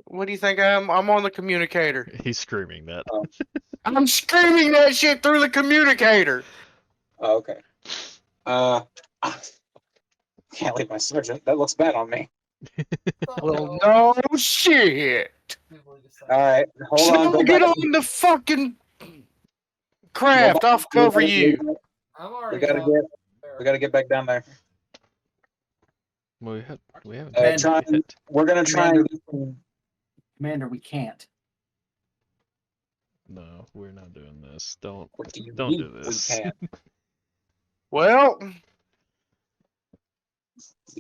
What do you think I am? I'm on the communicator. He's screaming that. I'm screaming that shit through the communicator. Oh, okay. Can't leave my sergeant. That looks bad on me. Well, no shit. All right, hold on. Go Get back. on the fucking craft. I'll cover you. I'm We already. gotta up get. there. We gotta get back down there. We haven't Man, Try, yet. we're gonna try and. Commander, we can't. No, we're not doing this. Don't What do you do mean this. We can't. Well,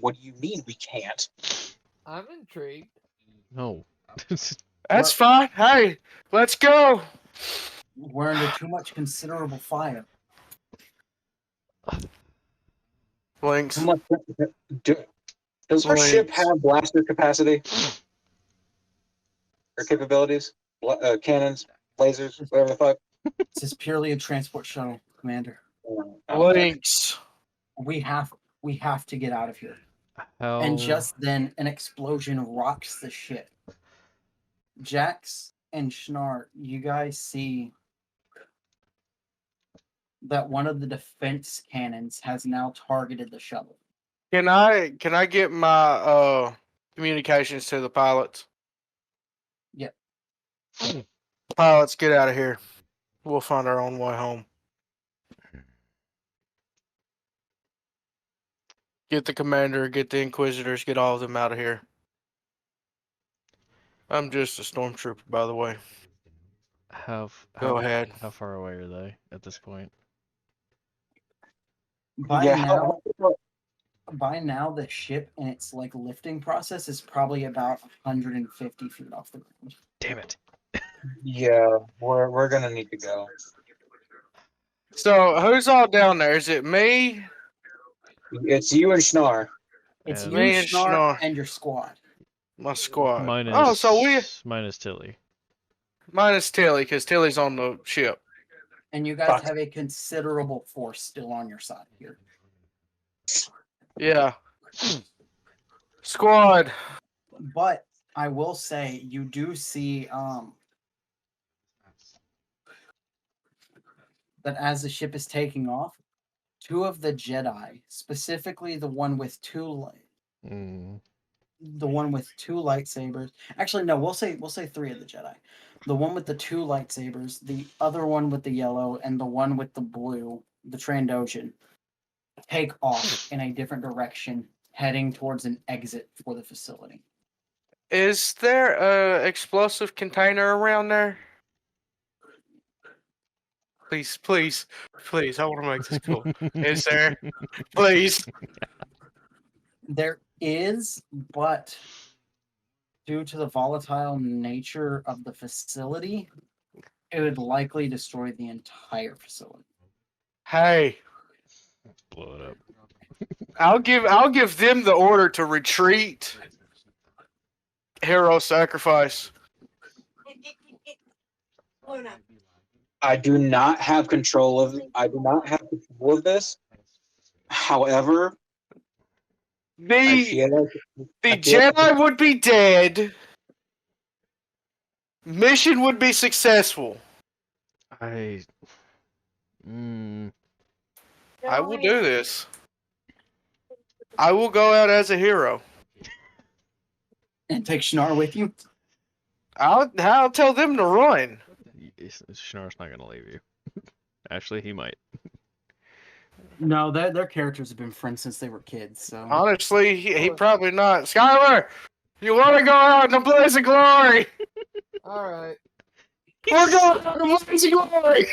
What do you mean we can't? I'm intrigued. No. that's fine. Hey, let's go. We're under too much considerable fire. Blinks. How much- Does our ship Blinks. have blaster capacity or capabilities? Cannons, lasers, whatever the fuck. This is purely a transport shuttle, Commander. Blinks. We have to get out of here. How... And just then, an explosion rocks the ship. Jax and Schnar, you guys see that one of the defense cannons has now targeted the shuttle. Can I get my communications to the pilots? Yep. Pilots, get out of here. We'll find our own way home. Get the commander, get the inquisitors, get all of them out of here. I'm just a stormtrooper, by the way. Go ahead. How far away are they at this point? By Yeah. now, the ship in its lifting process is probably about 150 feet off the ground. Damn it. Yeah, we're gonna need to go. So, who's all down there? Is it me? It's you and Schnar. It's And- you, Me and Schnar, Schnar. and your squad. My squad. Mine is, Oh, so mine is Tilly. minus Tilly, because Tilly's on the ship. And you guys Fuck. have a considerable force still on your side here. Yeah. Squad. But I will say you do see that as the ship is taking off, two of the Jedi, specifically the one with the one with two lightsabers. Actually, no, we'll say three of the Jedi. The one with the two lightsabers, the other one with the yellow, and the one with the blue, the Trandoshan, take off in a different direction, heading towards an exit for the facility. Is there a explosive container around there? Please, please, please. I want to make this cool. Is there? Please. There is, but due to the volatile nature of the facility, it would likely destroy the entire facility. Hey, Blow it up. I'll give them the order to retreat. Hero sacrifice. I do not have control of this. However, I feel The like Jedi would be dead. Mission would be successful. I will do this. I will go out as a hero. And take Shinar with you? I'll tell them to run. Shinar's not gonna leave you. Actually, he might. No, their characters have been friends since they were kids, so... Honestly, he probably not. Skylar, you want to go out in a blaze of glory? Alright. We're going out in a blaze of glory.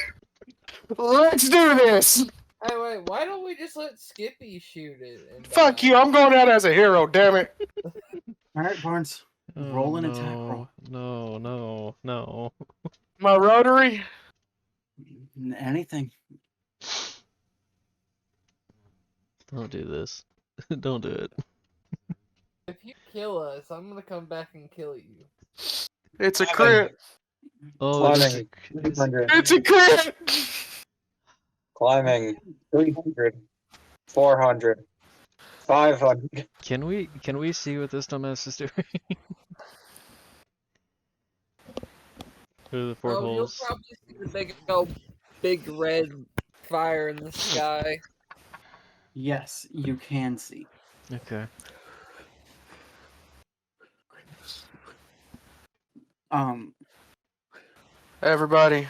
Let's do this. Hey, wait, why don't we just let Skippy shoot it? And Fuck you, I'm going out as a hero, damn it. Alright, Barnes. Roll an attack roll. No. My rotary? Anything. Don't do this. Don't do it. if you kill us, I'm gonna come back and kill you. It's a crit. Oh, climbing 300, It's a crit. climbing 300, 400, 500. Can we see what this dumbass is doing? Who are the four You'll holes? probably see the big red fire in the sky. Yes, you can see. Okay. Everybody,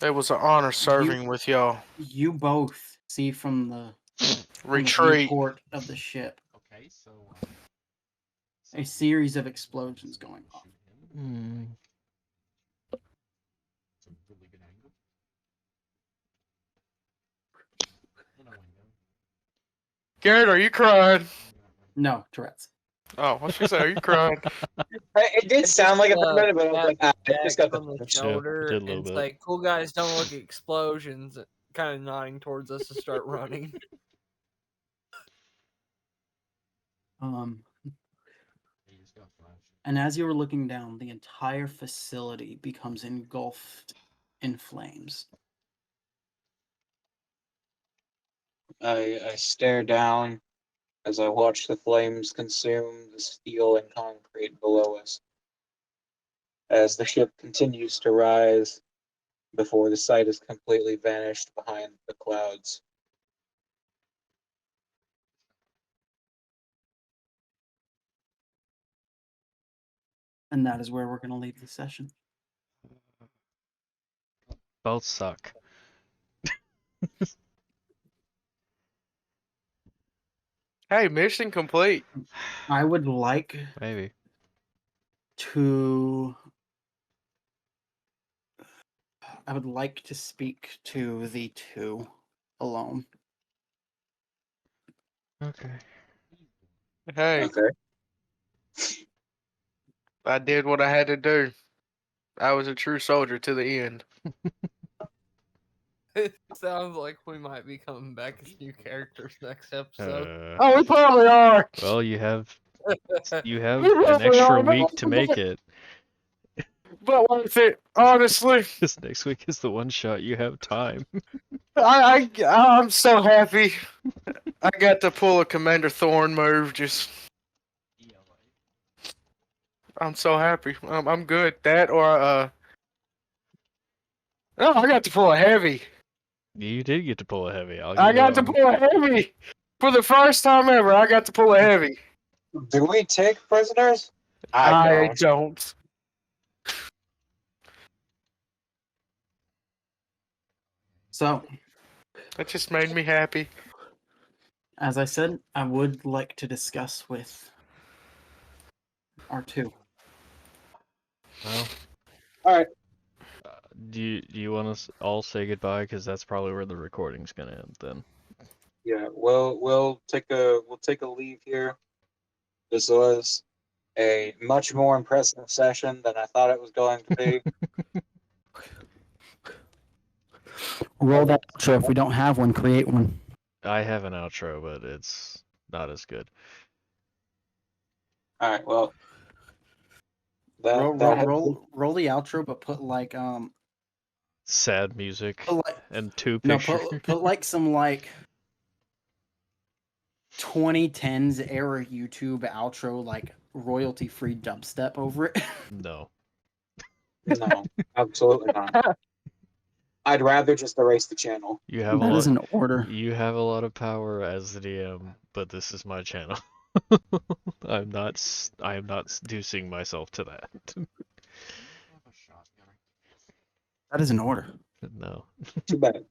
it was an honor serving with y'all. You both see from the Retreat. report of the ship Okay, so a series of explosions going off. it's a really good angle. In a window. Garrett, are you crying? No, Tourette's. Oh, I was gonna say, are you crying? It did sound like it for a minute, but I was like, I just got on the the shoulder, did a little and it's bit. like, cool guys, don't look at explosions. Kind of nodding towards us to start running. You just got flashed. And as you were looking down, the entire facility becomes engulfed in flames. I stare down as I watch the flames consume the steel and concrete below us. As the ship continues to rise before the sight is completely vanished behind the clouds. And that is where we're going to leave the session. Both suck. Hey, mission complete. I would like Maybe. to speak to the two alone. Okay. Hey, Okay. I did what I had to do. I was a true soldier to the end. It sounds like we might be coming back as new characters next episode. Oh, we probably are. Well, you have We an probably extra are. week to make it. But worth it, honestly. Because next week is the one shot. You have time. I'm so happy. I got to pull a Commander Thorn move. I'm so happy. I'm good. That or oh, I got to pull a heavy. You did get to pull a heavy. I'll I give you got that to one. pull a heavy for the first time ever. I got to pull a heavy. Do we take prisoners? I don't. So, That just made me happy. as I said, I would like to discuss with R2. Well, All right. do you want to all say goodbye? Because that's probably where the recording's gonna end. Then. Yeah, we'll take a leave here. This was a much more impressive session than I thought it was going to be. Roll that outro. If we don't have one, create one. I have an outro, but it's not as good. All right, well, Roll that the outro, but put like Sad music put like, and two no pictures. put like some like 2010s era YouTube outro, like royalty free dubstep over it. No. no, absolutely not. I'd rather just erase the channel. You have That a is lot. an order. You have a lot of power as the DM, but this is my channel. I am not seducing myself to that. That is an order. No. Too bad.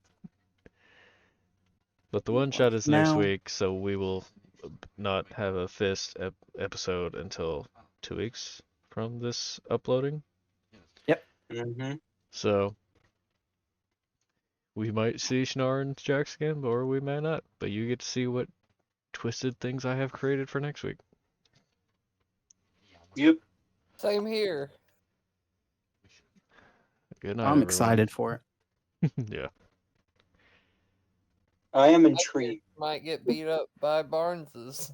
But the one shot is next Now- week, so we will not have a fist episode until 2 weeks from this uploading. Mm-hmm. So we might see Schnar and Jax again, or we may not. But you get to see what twisted things I have created for next week. Yep. Same here. Good night, I'm everyone. excited for it. Yeah. I am intrigued. Might get beat up by Barnes's.